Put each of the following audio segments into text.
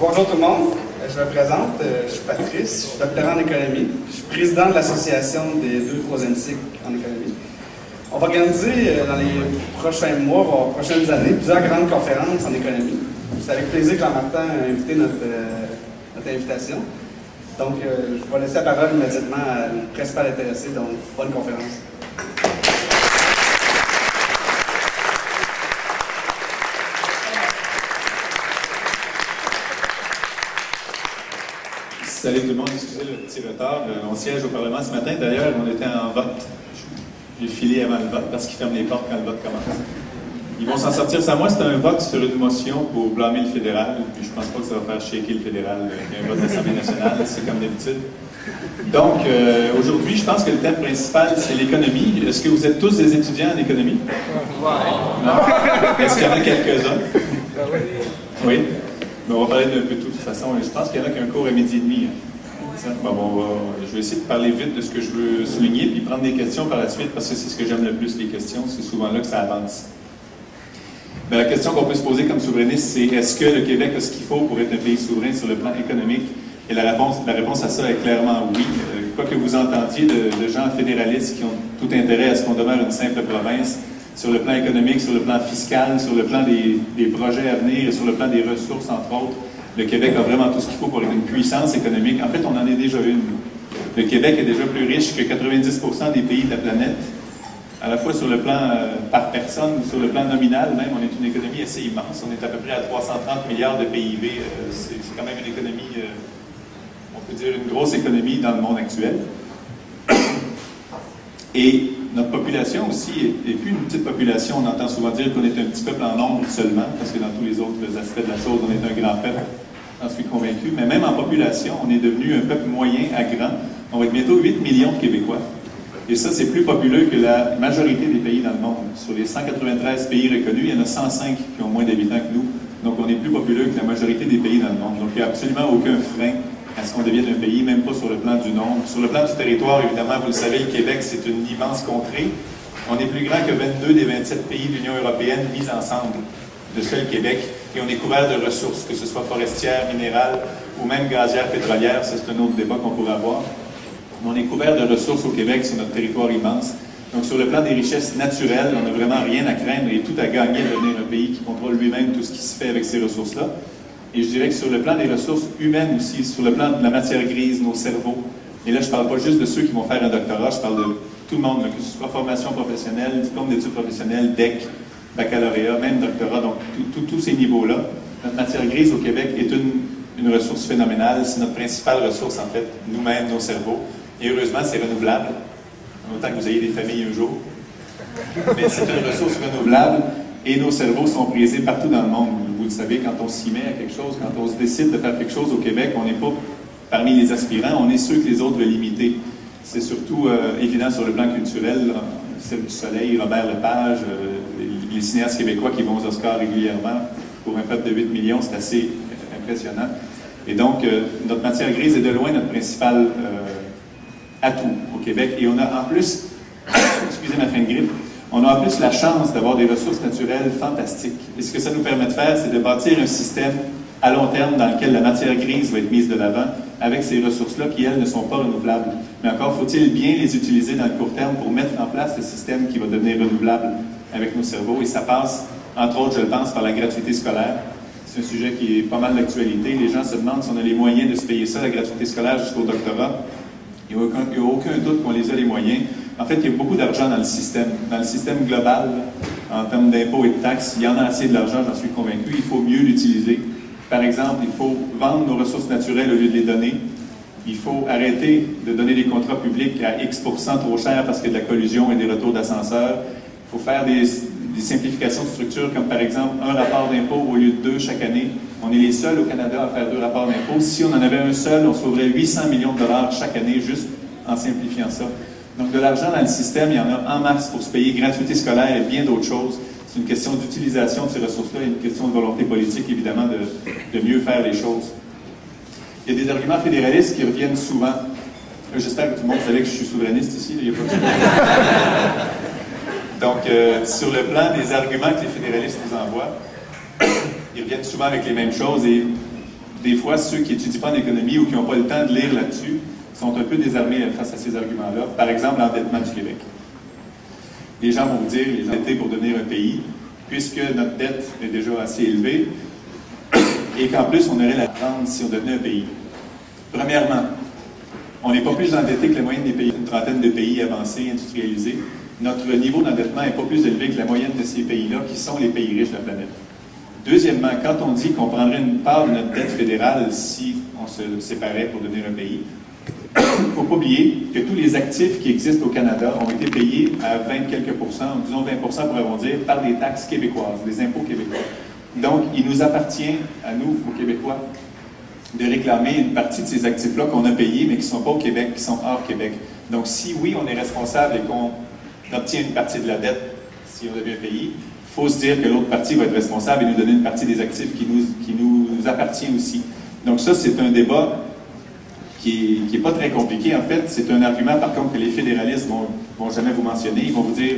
bonjour tout le monde, je me présente, je suis Patrice, je suis doctorant en économie, je suis président de l'association des 2 troisième cycles en économie. On va organiser dans les prochains mois, voire prochaines années, plusieurs grandes conférences en économie. C'est avec plaisir que Jean-Martin a invité notre invitation. Donc, je vais laisser la parole immédiatement à le principal intéressé, donc bonne conférence. Salut tout le monde, excusez le petit retard. On siège au Parlement ce matin. D'ailleurs, on était en vote. J'ai filé avant le vote parce qu'ils ferment les portes quand le vote commence. Ils vont s'en sortir sans moi. C'est un vote sur une motion pour blâmer le fédéral. Puis je pense pas que ça va faire shaker le fédéral. Il y a un vote de l'Assemblée nationale, c'est comme d'habitude. Donc, aujourd'hui, je pense que le thème principal, c'est l'économie. Est-ce que vous êtes tous des étudiants en économie? Est-ce qu'il y en a quelques-uns? Oui. Mais on va parler d'un peu tout de toute façon. Je pense qu'il y en a qui ont un cours à midi et demi. Je vais essayer de parler vite de ce que je veux souligner, puis prendre des questions par la suite, parce que c'est ce que j'aime le plus, les questions. C'est souvent là que ça avance. Mais la question qu'on peut se poser comme souverainiste, c'est est-ce que le Québec a ce qu'il faut pour être un pays souverain sur le plan économique? Et la réponse à ça est clairement oui. Quoi que vous entendiez de gens fédéralistes qui ont tout intérêt à ce qu'on demeure une simple province, sur le plan économique, sur le plan fiscal, sur le plan des projets à venir et sur le plan des ressources, entre autres, le Québec a vraiment tout ce qu'il faut pour être une puissance économique. En fait, on en est déjà une. Le Québec est déjà plus riche que 90% des pays de la planète, à la fois sur le plan par personne, sur le plan nominal même. On est une économie assez immense. On est à peu près à 330 milliards de PIB. C'est quand même une économie, on peut dire une grosse économie dans le monde actuel. Et notre population aussi n'est plus une petite population. On entend souvent dire qu'on est un petit peuple en nombre seulement, parce que dans tous les autres aspects de la chose, on est un grand peuple. J'en suis convaincu. Mais même en population, on est devenu un peuple moyen à grand. On va être bientôt 8 millions de Québécois. Et ça, c'est plus populeux que la majorité des pays dans le monde. Sur les 193 pays reconnus, il y en a 105 qui ont moins d'habitants que nous. Donc, on est plus populeux que la majorité des pays dans le monde. Donc, il n'y a absolument aucun frein à ce qu'on devienne un pays, même pas sur le plan du nombre. Sur le plan du territoire, évidemment, vous le savez, le Québec, c'est une immense contrée. On est plus grand que 22 des 27 pays de l'Union européenne mis ensemble, de seul Québec, et on est couvert de ressources, que ce soit forestières, minérales ou même gazières, pétrolières. Ça, c'est un autre débat qu'on pourrait avoir. Mais on est couvert de ressources au Québec sur notre territoire immense. Donc, sur le plan des richesses naturelles, on n'a vraiment rien à craindre et tout à gagner de devenir un pays qui contrôle lui-même tout ce qui se fait avec ces ressources-là. Et je dirais que sur le plan des ressources humaines aussi, sur le plan de la matière grise, nos cerveaux, et là je ne parle pas juste de ceux qui vont faire un doctorat, je parle de tout le monde, que ce soit formation professionnelle, diplôme d'études professionnelles, DEC, baccalauréat, même doctorat, donc tous ces niveaux-là. Notre matière grise au Québec est une ressource phénoménale, c'est notre principale ressource en fait, nous-mêmes, nos cerveaux. Et heureusement, c'est renouvelable, autant que vous ayez des familles un jour. Mais c'est une ressource renouvelable et nos cerveaux sont prisés partout dans le monde. Vous le savez, quand on s'y met à quelque chose, quand on se décide de faire quelque chose au Québec, on n'est pas parmi les aspirants, on est ceux que les autres veulent imiter. C'est surtout évident sur le plan culturel, Celle du Soleil, Robert Lepage, les cinéastes québécois qui vont aux Oscars régulièrement. Pour un peuple de 8 millions, c'est assez impressionnant. Et donc, notre matière grise est de loin notre principal atout au Québec. Et on a en plus, excusez ma fin de grippe, on a en plus la chance d'avoir des ressources naturelles fantastiques. Et ce que ça nous permet de faire, c'est de bâtir un système à long terme dans lequel la matière grise va être mise de l'avant avec ces ressources-là qui, elles, ne sont pas renouvelables. Mais encore faut-il bien les utiliser dans le court terme pour mettre en place le système qui va devenir renouvelable avec nos cerveaux. Et ça passe, entre autres, je le pense, par la gratuité scolaire. C'est un sujet qui est pas mal d'actualité. Les gens se demandent si on a les moyens de se payer ça, la gratuité scolaire jusqu'au doctorat. Il n'y a aucun doute qu'on les a les moyens. En fait, il y a beaucoup d'argent dans le système global, en termes d'impôts et de taxes. Il y en a assez de l'argent, j'en suis convaincu. Il faut mieux l'utiliser. Par exemple, il faut vendre nos ressources naturelles au lieu de les donner. Il faut arrêter de donner des contrats publics à X% trop cher parce qu'il y a de la collusion et des retours d'ascenseurs. Il faut faire des simplifications de structure, comme par exemple un rapport d'impôt au lieu de 2 chaque année. On est les seuls au Canada à faire 2 rapports d'impôt. Si on en avait un seul, on sauverait 800 millions de dollars chaque année juste en simplifiant ça. Donc, de l'argent dans le système, il y en a en masse pour se payer gratuité scolaire et bien d'autres choses. C'est une question d'utilisation de ces ressources-là et une question de volonté politique, évidemment, de mieux faire les choses. Il y a des arguments fédéralistes qui reviennent souvent. J'espère que tout le monde savait que je suis souverainiste ici. Il n'y a pas de... Donc, sur le plan des arguments que les fédéralistes nous envoient, ils reviennent souvent avec les mêmes choses et des fois, ceux qui n'étudient pas en économie ou qui n'ont pas le temps de lire là-dessus sont un peu désarmés face à ces arguments-là. Par exemple, l'endettement du Québec. Les gens vont vous dire, les endettés pour devenir un pays, puisque notre dette est déjà assez élevée, et qu'en plus, on aurait la prendre si on devenait un pays. Premièrement, on n'est pas plus endetté que la moyenne des pays, une trentaine de pays avancés, industrialisés. Notre niveau d'endettement n'est pas plus élevé que la moyenne de ces pays-là, qui sont les pays riches de la planète. Deuxièmement, quand on dit qu'on prendrait une part de notre dette fédérale si on se séparait pour devenir un pays, il ne faut pas oublier que tous les actifs qui existent au Canada ont été payés à 20 quelques pourcents, disons 20 pour arrondir, par des taxes québécoises, des impôts québécois. Donc, il nous appartient, à nous, aux Québécois, de réclamer une partie de ces actifs-là qu'on a payés, mais qui ne sont pas au Québec, qui sont hors Québec. Donc, si oui, on est responsable et qu'on obtient une partie de la dette, si on devient un pays, il faut se dire que l'autre partie va être responsable et nous donner une partie des actifs qui nous appartient aussi. Donc ça, c'est un débat qui n'est pas très compliqué. En fait, c'est un argument, par contre, que les fédéralistes vont jamais vous mentionner. Ils vont vous dire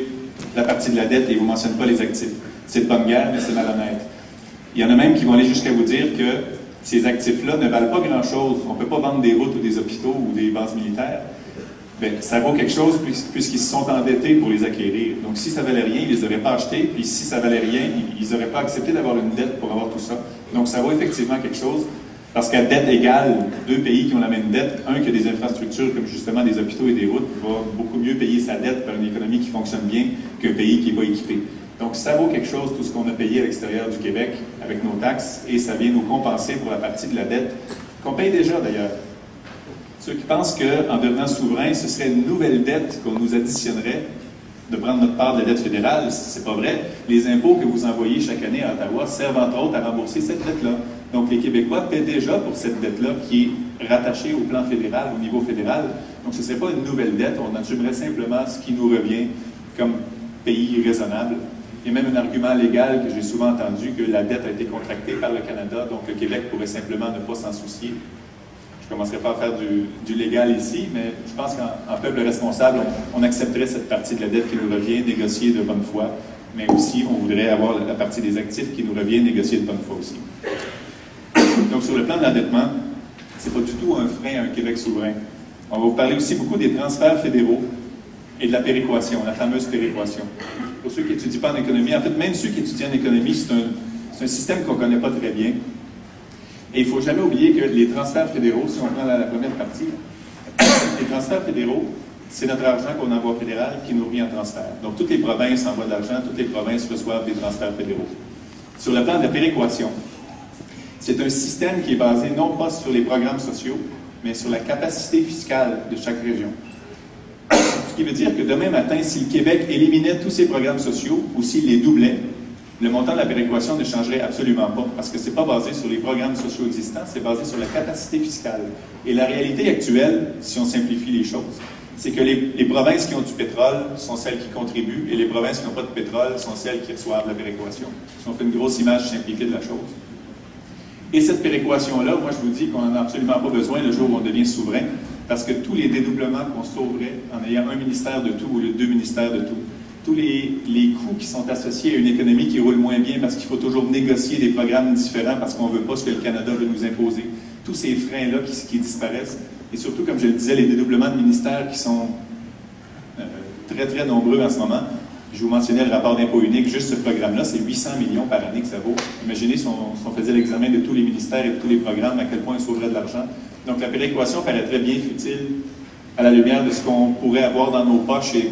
la partie de la dette et ils ne vous mentionnent pas les actifs. C'est de bonne guerre, mais c'est malhonnête. Il y en a même qui vont aller jusqu'à vous dire que ces actifs-là ne valent pas grand-chose. On ne peut pas vendre des routes ou des hôpitaux ou des bases militaires. Bien, ça vaut quelque chose puisqu'ils se sont endettés pour les acquérir. Donc, si ça valait rien, ils ne les auraient pas achetés. Puis, si ça valait rien, ils n'auraient pas accepté d'avoir une dette pour avoir tout ça. Donc, ça vaut effectivement quelque chose. Parce qu'à dette égale, deux pays qui ont la même dette, un qui a des infrastructures comme justement des hôpitaux et des routes, va beaucoup mieux payer sa dette par une économie qui fonctionne bien qu'un pays qui n'est pas équipé. Donc, ça vaut quelque chose, tout ce qu'on a payé à l'extérieur du Québec avec nos taxes, et ça vient nous compenser pour la partie de la dette qu'on paye déjà d'ailleurs. Ceux qui pensent qu'en devenant souverain, ce serait une nouvelle dette qu'on nous additionnerait de prendre notre part de la dette fédérale, c'est pas vrai. Les impôts que vous envoyez chaque année à Ottawa servent entre autres à rembourser cette dette-là. Donc les Québécois paient déjà pour cette dette-là qui est rattachée au plan fédéral, au niveau fédéral. Donc ce ne serait pas une nouvelle dette, on assumerait simplement ce qui nous revient comme pays raisonnable. Il y a même un argument légal que j'ai souvent entendu, que la dette a été contractée par le Canada, donc le Québec pourrait simplement ne pas s'en soucier. Je ne commencerai pas à faire du légal ici, mais je pense qu'en peuple responsable, on accepterait cette partie de la dette qui nous revient, négociée de bonne foi, mais aussi on voudrait avoir la partie des actifs qui nous revient, négociée de bonne foi aussi. Donc sur le plan de l'endettement, ce n'est pas du tout un frein à un Québec souverain. On va vous parler aussi beaucoup des transferts fédéraux et de la péréquation, la fameuse péréquation. Pour ceux qui n'étudient pas en économie, en fait même ceux qui étudient en économie, c'est un système qu'on ne connaît pas très bien. Et il ne faut jamais oublier que les transferts fédéraux, si on prend la première partie, les transferts fédéraux, c'est notre argent qu'on envoie au fédéral qui nous revient en transfert. Donc, toutes les provinces envoient de l'argent, toutes les provinces reçoivent des transferts fédéraux. Sur le plan de la péréquation, c'est un système qui est basé non pas sur les programmes sociaux, mais sur la capacité fiscale de chaque région. Ce qui veut dire que demain matin, si le Québec éliminait tous ses programmes sociaux ou s'il les doublait, le montant de la péréquation ne changerait absolument pas, parce que ce n'est pas basé sur les programmes sociaux existants, c'est basé sur la capacité fiscale. Et la réalité actuelle, si on simplifie les choses, c'est que les provinces qui ont du pétrole sont celles qui contribuent, et les provinces qui n'ont pas de pétrole sont celles qui reçoivent la péréquation. Si on fait une grosse image simplifiée de la chose. Et cette péréquation-là, moi je vous dis qu'on n'en a absolument pas besoin le jour où on devient souverain, parce que tous les dédoublements qu'on sauverait en ayant un ministère de tout ou deux ministères de tout, tous les coûts qui sont associés à une économie qui roule moins bien parce qu'il faut toujours négocier des programmes différents parce qu'on ne veut pas ce que le Canada veut nous imposer. Tous ces freins-là qui disparaissent. Et surtout, comme je le disais, les dédoublements de ministères qui sont très, très nombreux en ce moment. Je vous mentionnais le rapport d'impôt unique. Juste ce programme-là, c'est 800 millions par année que ça vaut. Imaginez si on faisait l'examen de tous les ministères et de tous les programmes, à quel point on sauverait de l'argent. Donc la péréquation paraîtrait bien futile à la lumière de ce qu'on pourrait avoir dans nos poches et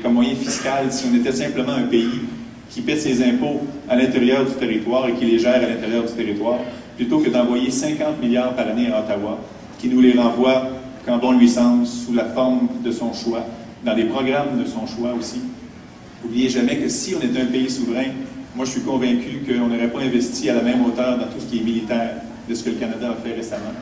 comme moyen fiscal si on était simplement un pays qui paie ses impôts à l'intérieur du territoire et qui les gère à l'intérieur du territoire, plutôt que d'envoyer 50 milliards par année à Ottawa, qui nous les renvoie quand bon lui semble, sous la forme de son choix, dans les programmes de son choix aussi. N'oubliez jamais que si on était un pays souverain, moi je suis convaincu qu'on n'aurait pas investi à la même hauteur dans tout ce qui est militaire de ce que le Canada a fait récemment.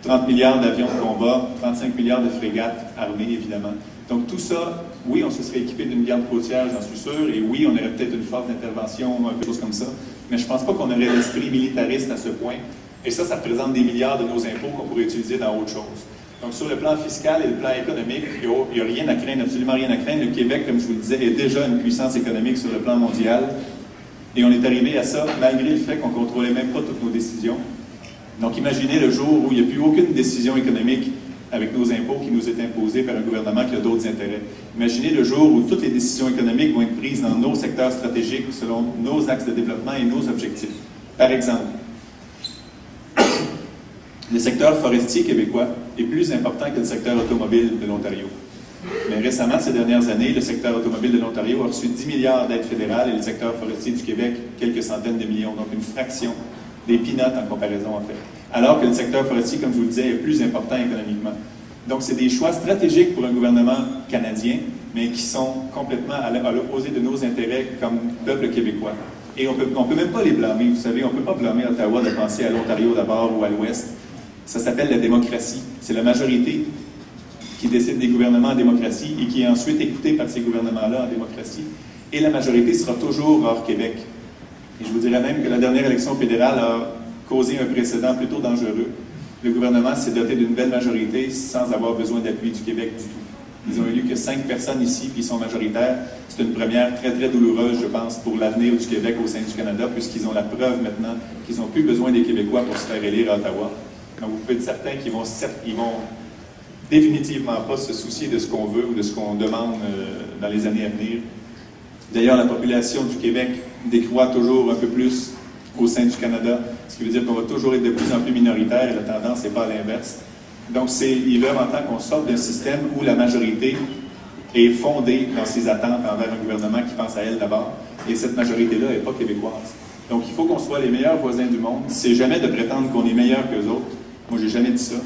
30 milliards d'avions de combat, 35 milliards de frégates armées, évidemment. Donc tout ça, oui, on se serait équipé d'une garde côtière, j'en suis sûr, et oui, on aurait peut-être une force d'intervention, quelque chose comme ça, mais je ne pense pas qu'on aurait l'esprit militariste à ce point. Et ça représente des milliards de nos impôts qu'on pourrait utiliser dans autre chose. Donc sur le plan fiscal et le plan économique, il n'y a rien à craindre, absolument rien à craindre. Le Québec, comme je vous le disais, est déjà une puissance économique sur le plan mondial. Et on est arrivé à ça malgré le fait qu'on ne contrôlait même pas toutes nos décisions. Donc imaginez le jour où il n'y a plus aucune décision économique avec nos impôts qui nous est imposée par un gouvernement qui a d'autres intérêts. Imaginez le jour où toutes les décisions économiques vont être prises dans nos secteurs stratégiques selon nos axes de développement et nos objectifs. Par exemple, le secteur forestier québécois est plus important que le secteur automobile de l'Ontario. Mais récemment, ces dernières années, le secteur automobile de l'Ontario a reçu 10 milliards d'aides fédérales et le secteur forestier du Québec, quelques centaines de millions, donc une fraction des peanuts en comparaison en fait. Alors que le secteur forestier, comme je vous le disais, est plus important économiquement. Donc c'est des choix stratégiques pour un gouvernement canadien, mais qui sont complètement à l'opposé de nos intérêts comme peuple québécois. Et on peut même pas les blâmer, vous savez, on ne peut pas blâmer Ottawa de penser à l'Ontario d'abord ou à l'Ouest. Ça s'appelle la démocratie. C'est la majorité qui décide des gouvernements en démocratie et qui est ensuite écoutée par ces gouvernements-là en démocratie. Et la majorité sera toujours hors Québec. Et je vous dirais même que la dernière élection fédérale a causé un précédent plutôt dangereux. Le gouvernement s'est doté d'une belle majorité sans avoir besoin d'appui du Québec du tout. Ils ont élu que 5 personnes ici, puis ils sont majoritaires. C'est une première très, très douloureuse, je pense, pour l'avenir du Québec au sein du Canada, puisqu'ils ont la preuve maintenant qu'ils n'ont plus besoin des Québécois pour se faire élire à Ottawa. Donc, vous pouvez être certain qu'ils vont définitivement pas se soucier de ce qu'on veut ou de ce qu'on demande dans les années à venir. D'ailleurs, la population du Québec décroît toujours un peu plus au sein du Canada, ce qui veut dire qu'on va toujours être de plus en plus minoritaire et la tendance n'est pas à l'inverse. Donc, il est l'heure en temps qu'on sorte d'un système où la majorité est fondée dans ses attentes envers un gouvernement qui pense à elle d'abord, et cette majorité-là n'est pas québécoise. Donc, il faut qu'on soit les meilleurs voisins du monde. C'est jamais de prétendre qu'on est meilleur qu'eux autres. Moi, j'ai jamais dit ça.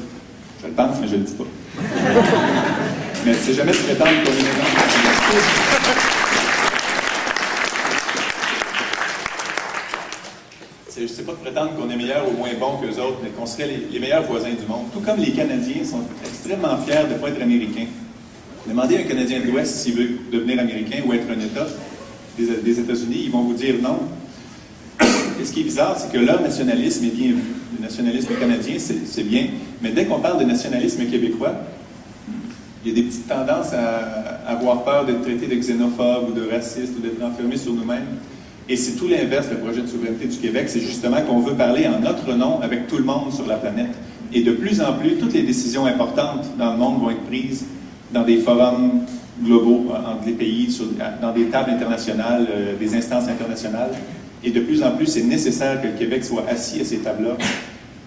Je le pense, mais je le dis pas. Mais c'est jamais de prétendre qu'on est meilleur qu'eux autres. C'est pas de prétendre qu'on est meilleur ou moins bon qu'eux autres, mais qu'on serait les meilleurs voisins du monde. Tout comme les Canadiens sont extrêmement fiers de ne pas être américains. Demandez à un Canadien de l'Ouest s'il veut devenir américain ou être un État des États-Unis, ils vont vous dire non. Et ce qui est bizarre, c'est que leur nationalisme est bien vu. Le nationalisme canadien, c'est bien, mais dès qu'on parle de nationalisme québécois, il y a des petites tendances à avoir peur d'être traité de xénophobe ou de raciste ou d'être enfermé sur nous-mêmes. Et c'est tout l'inverse, le projet de souveraineté du Québec, c'est justement qu'on veut parler en notre nom avec tout le monde sur la planète. Et de plus en plus, toutes les décisions importantes dans le monde vont être prises dans des forums globaux entre les pays, dans des tables internationales, des instances internationales. Et de plus en plus, c'est nécessaire que le Québec soit assis à ces tables-là,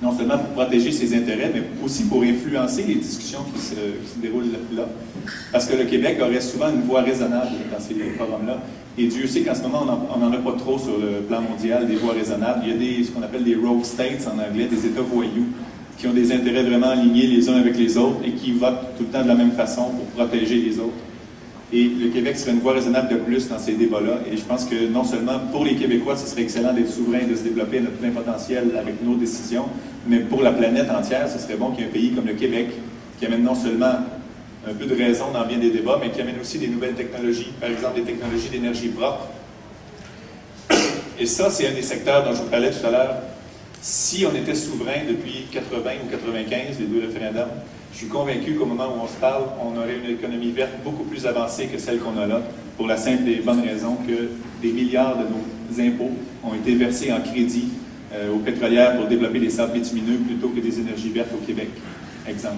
non seulement pour protéger ses intérêts, mais aussi pour influencer les discussions qui se déroulent là. Parce que le Québec aurait souvent une voix raisonnable dans ces forums-là. Et Dieu sait qu'en ce moment, on n'en a pas trop sur le plan mondial, des voies raisonnables. Il y a ce qu'on appelle des rogue states en anglais, des États voyous, qui ont des intérêts vraiment alignés les uns avec les autres et qui votent tout le temps de la même façon pour protéger les autres. Et le Québec serait une voie raisonnable de plus dans ces débats-là. Et je pense que non seulement pour les Québécois, ce serait excellent d'être souverain, de se développer à notre plein potentiel avec nos décisions, mais pour la planète entière, ce serait bon qu'il y ait un pays comme le Québec qui amène non seulement un peu de raison dans bien des débats, mais qui amène aussi des nouvelles technologies, par exemple des technologies d'énergie propre. Et ça, c'est un des secteurs dont je vous parlais tout à l'heure. Si on était souverain depuis 80 ou 95, les deux référendums, je suis convaincu qu'au moment où on se parle, on aurait une économie verte beaucoup plus avancée que celle qu'on a là, pour la simple et bonne raison que des milliards de nos impôts ont été versés en crédit aux pétrolières pour développer des sables bitumineux plutôt que des énergies vertes au Québec, exemple.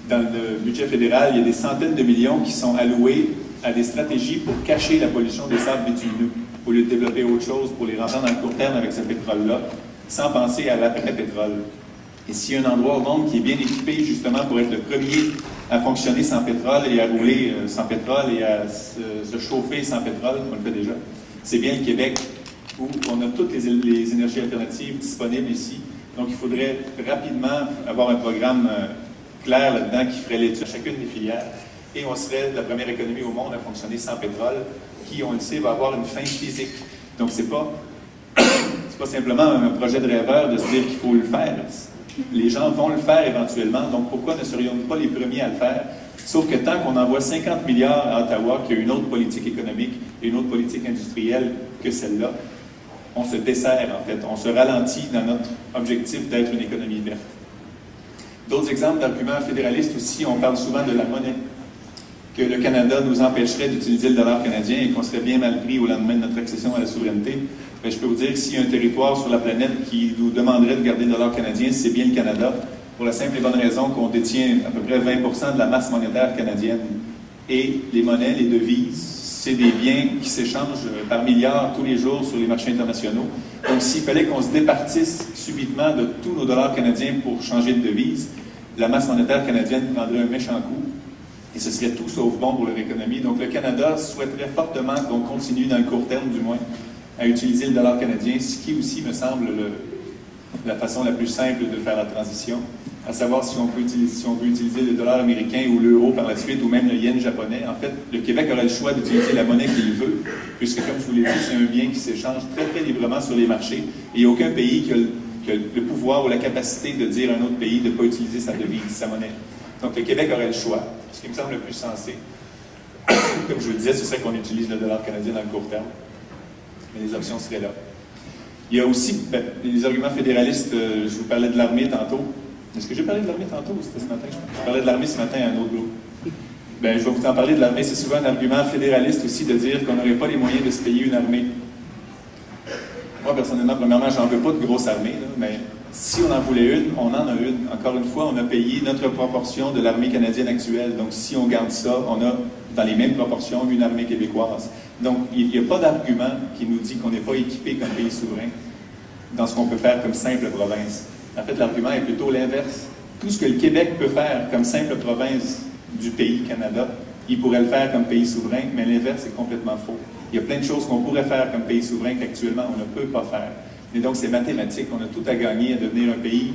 Dans le budget fédéral, il y a des centaines de millions qui sont alloués à des stratégies pour cacher la pollution des sables bitumineux, au lieu de développer autre chose pour les rentrer dans le court terme avec ce pétrole-là, sans penser à l'après-pétrole. Et s'il y a un endroit au monde qui est bien équipé justement pour être le premier à fonctionner sans pétrole et à rouler sans pétrole et à se chauffer sans pétrole, on le fait déjà, c'est bien le Québec, où on a toutes les énergies alternatives disponibles ici. Donc il faudrait rapidement avoir un programme clair là-dedans qui ferait l'étude à chacune des filières. Et on serait la première économie au monde à fonctionner sans pétrole, qui, on le sait, va avoir une fin physique. Donc c'est pas simplement un projet de rêveur de se dire qu'il faut le faire. Les gens vont le faire éventuellement, donc pourquoi ne serions-nous pas les premiers à le faire? Sauf que tant qu'on envoie 50 milliards à Ottawa, qu'il y a une autre politique économique et une autre politique industrielle que celle-là, on se dessert en fait, on se ralentit dans notre objectif d'être une économie verte. D'autres exemples d'arguments fédéralistes aussi, on parle souvent de la monnaie. que le Canada nous empêcherait d'utiliser le dollar canadien et qu'on serait bien mal pris au lendemain de notre accession à la souveraineté. Bien, je peux vous dire que s'il y a un territoire sur la planète qui nous demanderait de garder le dollar canadien, c'est bien le Canada, pour la simple et bonne raison qu'on détient à peu près 20% de la masse monétaire canadienne. Et les monnaies, les devises, c'est des biens qui s'échangent par milliards tous les jours sur les marchés internationaux. Donc, s'il fallait qu'on se départisse subitement de tous nos dollars canadiens pour changer de devise, la masse monétaire canadienne prendrait un méchant coup. Et ce serait tout sauf bon pour leur économie. Donc, le Canada souhaiterait fortement qu'on continue, dans le court terme du moins, à utiliser le dollar canadien, ce qui aussi me semble la façon la plus simple de faire la transition, à savoir si on veut utiliser le dollar américain ou l'euro par la suite, ou même le yen japonais. En fait, le Québec aurait le choix d'utiliser la monnaie qu'il veut, puisque, comme je vous l'ai dit, c'est un bien qui s'échange très, très librement sur les marchés, et il n'y a aucun pays qui a le pouvoir ou la capacité de dire à un autre pays de ne pas utiliser sa devise, sa monnaie. Donc, le Québec aurait le choix. Ce qui me semble le plus sensé, comme je vous le disais, ce serait qu'on utilise le dollar canadien dans le court terme. Mais les options seraient là. Il y a aussi les arguments fédéralistes. Je vous parlais de l'armée tantôt. Est-ce que j'ai parlé de l'armée tantôt ou c'était ce matin? Je parlais de l'armée ce matin à un autre groupe. Bien, je vais vous en parler de l'armée. C'est souvent un argument fédéraliste aussi de dire qu'on n'aurait pas les moyens de se payer une armée. Moi, personnellement, premièrement, j'en veux pas de grosse armée, là, mais si on en voulait une, on en a une. Encore une fois, on a payé notre proportion de l'armée canadienne actuelle. Donc, si on garde ça, on a, dans les mêmes proportions, une armée québécoise. Donc, il n'y a pas d'argument qui nous dit qu'on n'est pas équipé comme pays souverain dans ce qu'on peut faire comme simple province. En fait, l'argument est plutôt l'inverse. Tout ce que le Québec peut faire comme simple province du pays Canada, il pourrait le faire comme pays souverain, mais l'inverse est complètement faux. Il y a plein de choses qu'on pourrait faire comme pays souverain qu'actuellement on ne peut pas faire. Et donc, c'est mathématique. On a tout à gagner à devenir un pays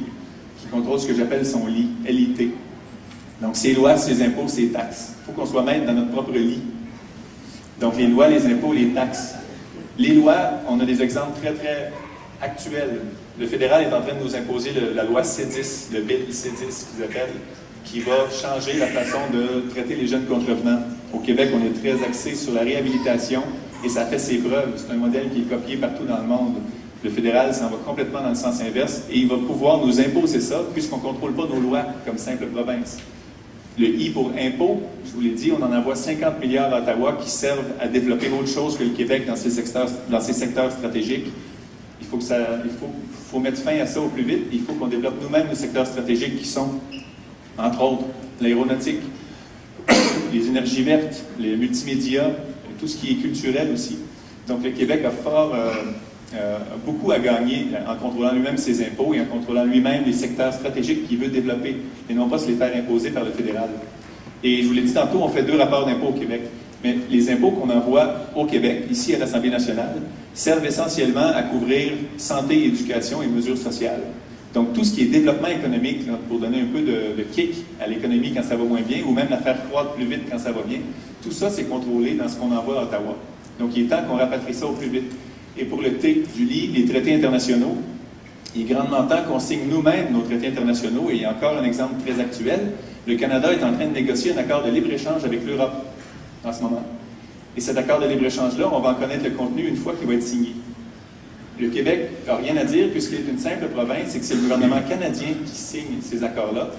qui contrôle ce que j'appelle son lit, LIT. Donc, ses lois, ses impôts, ses taxes. Il faut qu'on soit maître dans notre propre lit. Donc, les lois, les impôts, les taxes. Les lois, on a des exemples très, très actuels. Le fédéral est en train de nous imposer la loi C10, le bill C10 qu'ils appellent, qui va changer la façon de traiter les jeunes contrevenants. Au Québec, on est très axé sur la réhabilitation et ça fait ses preuves. C'est un modèle qui est copié partout dans le monde. Le fédéral s'en va complètement dans le sens inverse et il va pouvoir nous imposer ça puisqu'on ne contrôle pas nos lois comme simple province. Le I pour impôt, je vous l'ai dit, on en envoie 50 milliards à Ottawa qui servent à développer autre chose que le Québec dans ses secteurs stratégiques. Il faut mettre fin à ça au plus vite. Il faut qu'on développe nous-mêmes les secteurs stratégiques qui sont, entre autres, l'aéronautique, les énergies vertes, les multimédias, tout ce qui est culturel aussi. Donc le Québec a beaucoup à gagner en contrôlant lui-même ses impôts et en contrôlant lui-même les secteurs stratégiques qu'il veut développer et non pas se les faire imposer par le fédéral. Et je vous l'ai dit tantôt, on fait 2 rapports d'impôts au Québec. Mais les impôts qu'on envoie au Québec, ici à l'Assemblée nationale, servent essentiellement à couvrir santé, éducation et mesures sociales. Donc, tout ce qui est développement économique, là, pour donner un peu de kick à l'économie quand ça va moins bien, ou même la faire croître plus vite quand ça va bien, tout ça, c'est contrôlé dans ce qu'on envoie à Ottawa. Donc, il est temps qu'on rapatrie ça au plus vite. Et pour le T du LI, les traités internationaux, il est grandement temps qu'on signe nous-mêmes nos traités internationaux. Et il y a encore un exemple très actuel. Le Canada est en train de négocier un accord de libre-échange avec l'Europe en ce moment. Et cet accord de libre-échange-là, on va en connaître le contenu une fois qu'il va être signé. Le Québec n'a rien à dire puisqu'il est une simple province et que c'est le gouvernement canadien qui signe ces accords-là.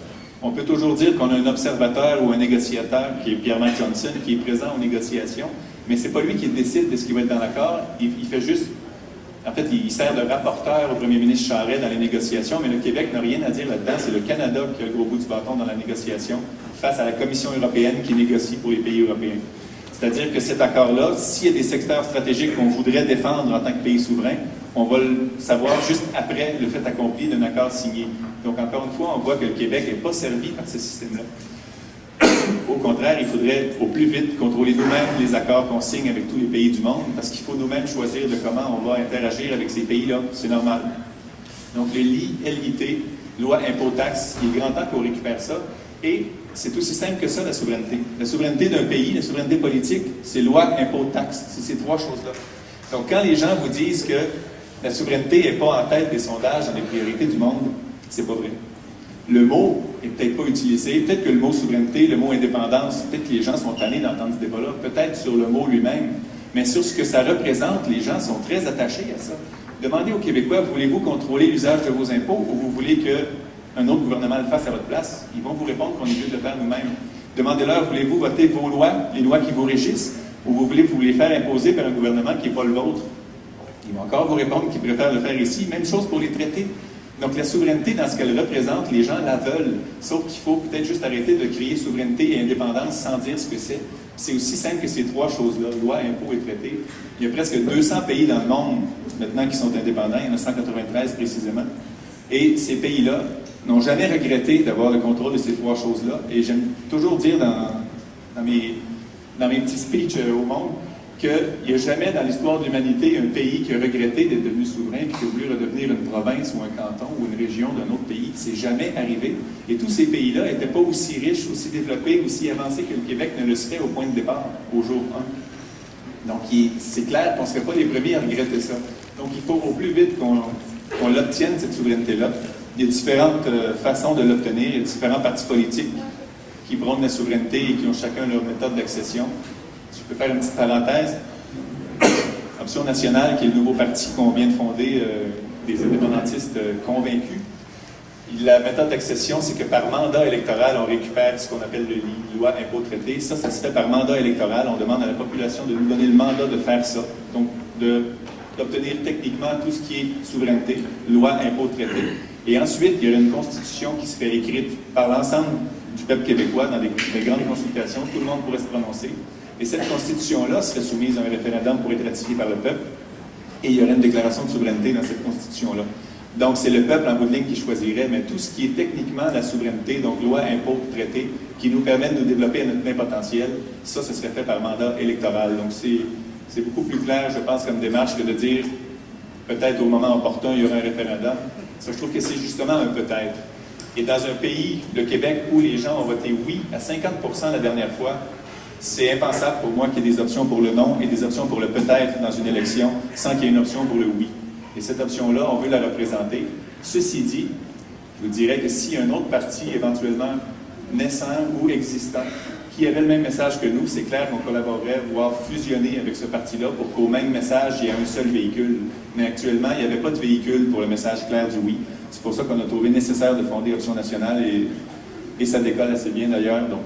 On peut toujours dire qu'on a un observateur ou un négociateur, qui est Pierre-Marc Johnson, qui est présent aux négociations, mais ce n'est pas lui qui décide de ce qui va être dans l'accord. Il fait juste... En fait, il sert de rapporteur au premier ministre Charest dans les négociations, mais le Québec n'a rien à dire là-dedans. C'est le Canada qui a le gros bout du bâton dans la négociation face à la Commission européenne qui négocie pour les pays européens. C'est-à-dire que cet accord-là, s'il y a des secteurs stratégiques qu'on voudrait défendre en tant que pays souverain, on va le savoir juste après le fait accompli d'un accord signé. Donc, encore une fois, on voit que le Québec n'est pas servi par ce système-là. Au contraire, il faudrait au plus vite contrôler nous-mêmes les accords qu'on signe avec tous les pays du monde, parce qu'il faut nous-mêmes choisir de comment on va interagir avec ces pays-là. C'est normal. Donc, le LIT, loi impôt-taxe, il est grand temps qu'on récupère ça. Et c'est aussi simple que ça, la souveraineté. La souveraineté d'un pays, la souveraineté politique, c'est loi, impôt, taxe. C'est ces 3 choses-là. Donc, quand les gens vous disent que la souveraineté n'est pas en tête des sondages dans les priorités du monde, c'est pas vrai. Le mot n'est peut-être pas utilisé. Peut-être que le mot souveraineté, le mot indépendance, peut-être que les gens sont tannés d'entendre ce débat-là. Peut-être sur le mot lui-même. Mais sur ce que ça représente, les gens sont très attachés à ça. Demandez aux Québécois, voulez-vous contrôler l'usage de vos impôts ou vous voulez qu'un autre gouvernement le fasse à votre place? Ils vont vous répondre qu'on est mieux de le faire nous-mêmes. Demandez-leur, voulez-vous voter vos lois, les lois qui vous régissent, ou vous voulez vous les faire imposer par un gouvernement qui n'est pas le vôtre? Ils vont encore vous répondre qu'ils préfèrent le faire ici. Même chose pour les traités. Donc la souveraineté, dans ce qu'elle représente, les gens la veulent. Sauf qu'il faut peut-être juste arrêter de crier souveraineté et indépendance sans dire ce que c'est. C'est aussi simple que ces trois choses-là, loi, impôts et traités. Il y a presque 200 pays dans le monde maintenant qui sont indépendants. Il y en a 193 précisément. Et ces pays-là n'ont jamais regretté d'avoir le contrôle de ces trois choses-là. Et j'aime toujours dire dans mes petits speeches au monde qu'il n'y a jamais dans l'histoire de l'humanité un pays qui a regretté d'être devenu souverain et qui a voulu redevenir une province ou un canton ou une région d'un autre pays. C'est jamais arrivé. Et tous ces pays-là n'étaient pas aussi riches, aussi développés, aussi avancés que le Québec ne le serait au point de départ, au jour 1. Donc, c'est clair qu'on ne serait pas les premiers à regretter ça. Donc, il faut au plus vite qu'on l'obtienne, cette souveraineté-là. Il y a différentes façons de l'obtenir. Il y a différents partis politiques qui prônent la souveraineté et qui ont chacun leur méthode d'accession. Je peux faire une petite parenthèse. Option nationale, qui est le nouveau parti qu'on vient de fonder, des indépendantistes convaincus. La méthode d'accession, c'est que par mandat électoral, on récupère ce qu'on appelle le loi, impôt, traité. Ça se fait par mandat électoral. On demande à la population de nous donner le mandat de faire ça. Donc, d'obtenir techniquement tout ce qui est souveraineté, loi, impôt, traité. Et ensuite, il y aura une constitution qui serait écrite par l'ensemble du peuple québécois dans des grandes consultations. Tout le monde pourrait se prononcer. Et cette constitution-là serait soumise à un référendum pour être ratifiée par le peuple. Et il y aurait une déclaration de souveraineté dans cette constitution-là. Donc, c'est le peuple en bout de ligne qui choisirait, mais tout ce qui est techniquement la souveraineté, donc loi, impôt, traité, qui nous permet de nous développer à notre plein potentiel, ça, ce serait fait par mandat électoral. Donc, c'est beaucoup plus clair, je pense, comme démarche que de dire peut-être au moment opportun, il y aura un référendum. Ça, je trouve que c'est justement un peut-être. Et dans un pays, le Québec, où les gens ont voté oui à 50% la dernière fois, c'est impensable pour moi qu'il y ait des options pour le non et des options pour le peut-être dans une élection sans qu'il y ait une option pour le oui. Et cette option-là, on veut la représenter. Ceci dit, je vous dirais que s'il y a un autre parti éventuellement naissant ou existant qui avait le même message que nous, c'est clair qu'on collaborerait, voire fusionner avec ce parti-là pour qu'au même message, il y ait un seul véhicule. Mais actuellement, il n'y avait pas de véhicule pour le message clair du oui. C'est pour ça qu'on a trouvé nécessaire de fonder Option nationale et ça décolle assez bien d'ailleurs. Donc,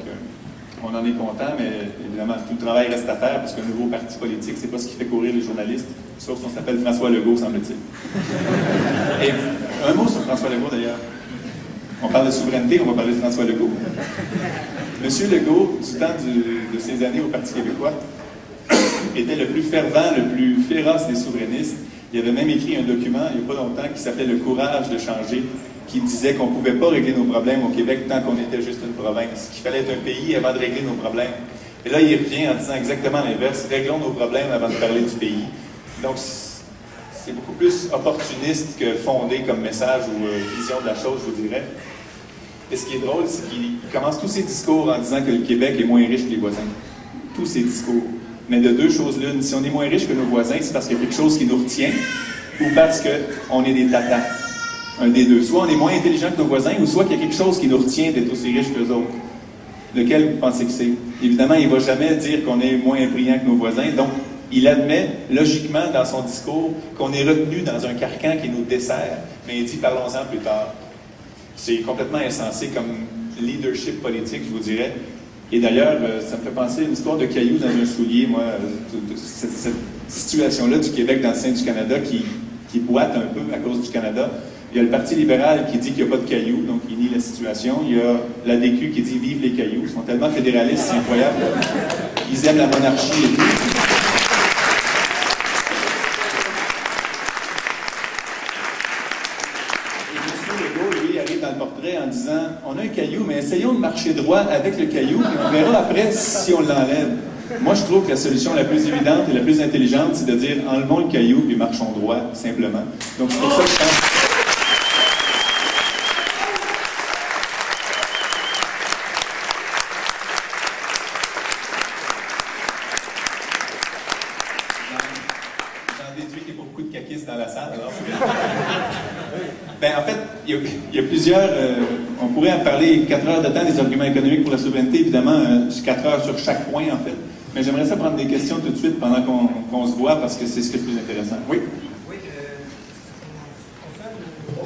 on en est content, mais évidemment, tout le travail reste à faire parce qu'un nouveau parti politique, c'est pas ce qui fait courir les journalistes, sauf qu'on s'appelle François Legault, semble-t-il. Et un mot sur François Legault, d'ailleurs. On parle de souveraineté, on va parler de François Legault. Monsieur Legault, du temps de ses années au Parti québécois, était le plus fervent, le plus féroce des souverainistes. Il avait même écrit un document, il n'y a pas longtemps, qui s'appelait « Le courage de changer », qui disait qu'on ne pouvait pas régler nos problèmes au Québec tant qu'on était juste une province, qu'il fallait être un pays avant de régler nos problèmes. Et là, il revient en disant exactement l'inverse, réglons nos problèmes avant de parler du pays. Donc, c'est beaucoup plus opportuniste que fondé comme message ou vision de la chose, je vous dirais. Et ce qui est drôle, c'est qu'il commence tous ses discours en disant que le Québec est moins riche que les voisins. Tous ses discours. Mais de deux choses l'une, si on est moins riche que nos voisins, c'est parce qu'il y a quelque chose qui nous retient ou parce qu'on est des tatas. Un des deux. Soit on est moins intelligent que nos voisins, ou soit qu'il y a quelque chose qui nous retient d'être aussi riche qu'eux autres. Lequel vous pensez que c'est? Évidemment, il ne va jamais dire qu'on est moins brillant que nos voisins, donc il admet logiquement dans son discours qu'on est retenu dans un carcan qui nous dessert, mais il dit parlons-en plus tard. C'est complètement insensé comme leadership politique, je vous dirais. Et d'ailleurs, ça me fait penser à une histoire de cailloux dans un soulier, moi, cette situation-là du Québec dans le sein du Canada qui boite un peu à cause du Canada. Il y a le Parti libéral qui dit qu'il n'y a pas de cailloux, donc il nie la situation. Il y a l'ADQ qui dit « Vive les cailloux ». Ils sont tellement fédéralistes, c'est incroyable. Ils aiment la monarchie et tout. Et M. Legault, lui, arrive dans le portrait en disant « On a un caillou, mais essayons de marcher droit avec le caillou, et on verra après si on l'enlève ». Moi, je trouve que la solution la plus évidente et la plus intelligente, c'est de dire « Enlevons le caillou, puis marchons droit, simplement ». Donc c'est pour ça que je pense... dans la salle. Alors. Ben, en fait, il y a plusieurs... on pourrait en parler 4 heures de temps des arguments économiques pour la souveraineté, évidemment, 4 heures sur chaque point, en fait. Mais j'aimerais ça prendre des questions tout de suite pendant qu'on se voit, parce que c'est ce qui est le plus intéressant. Oui? Oui,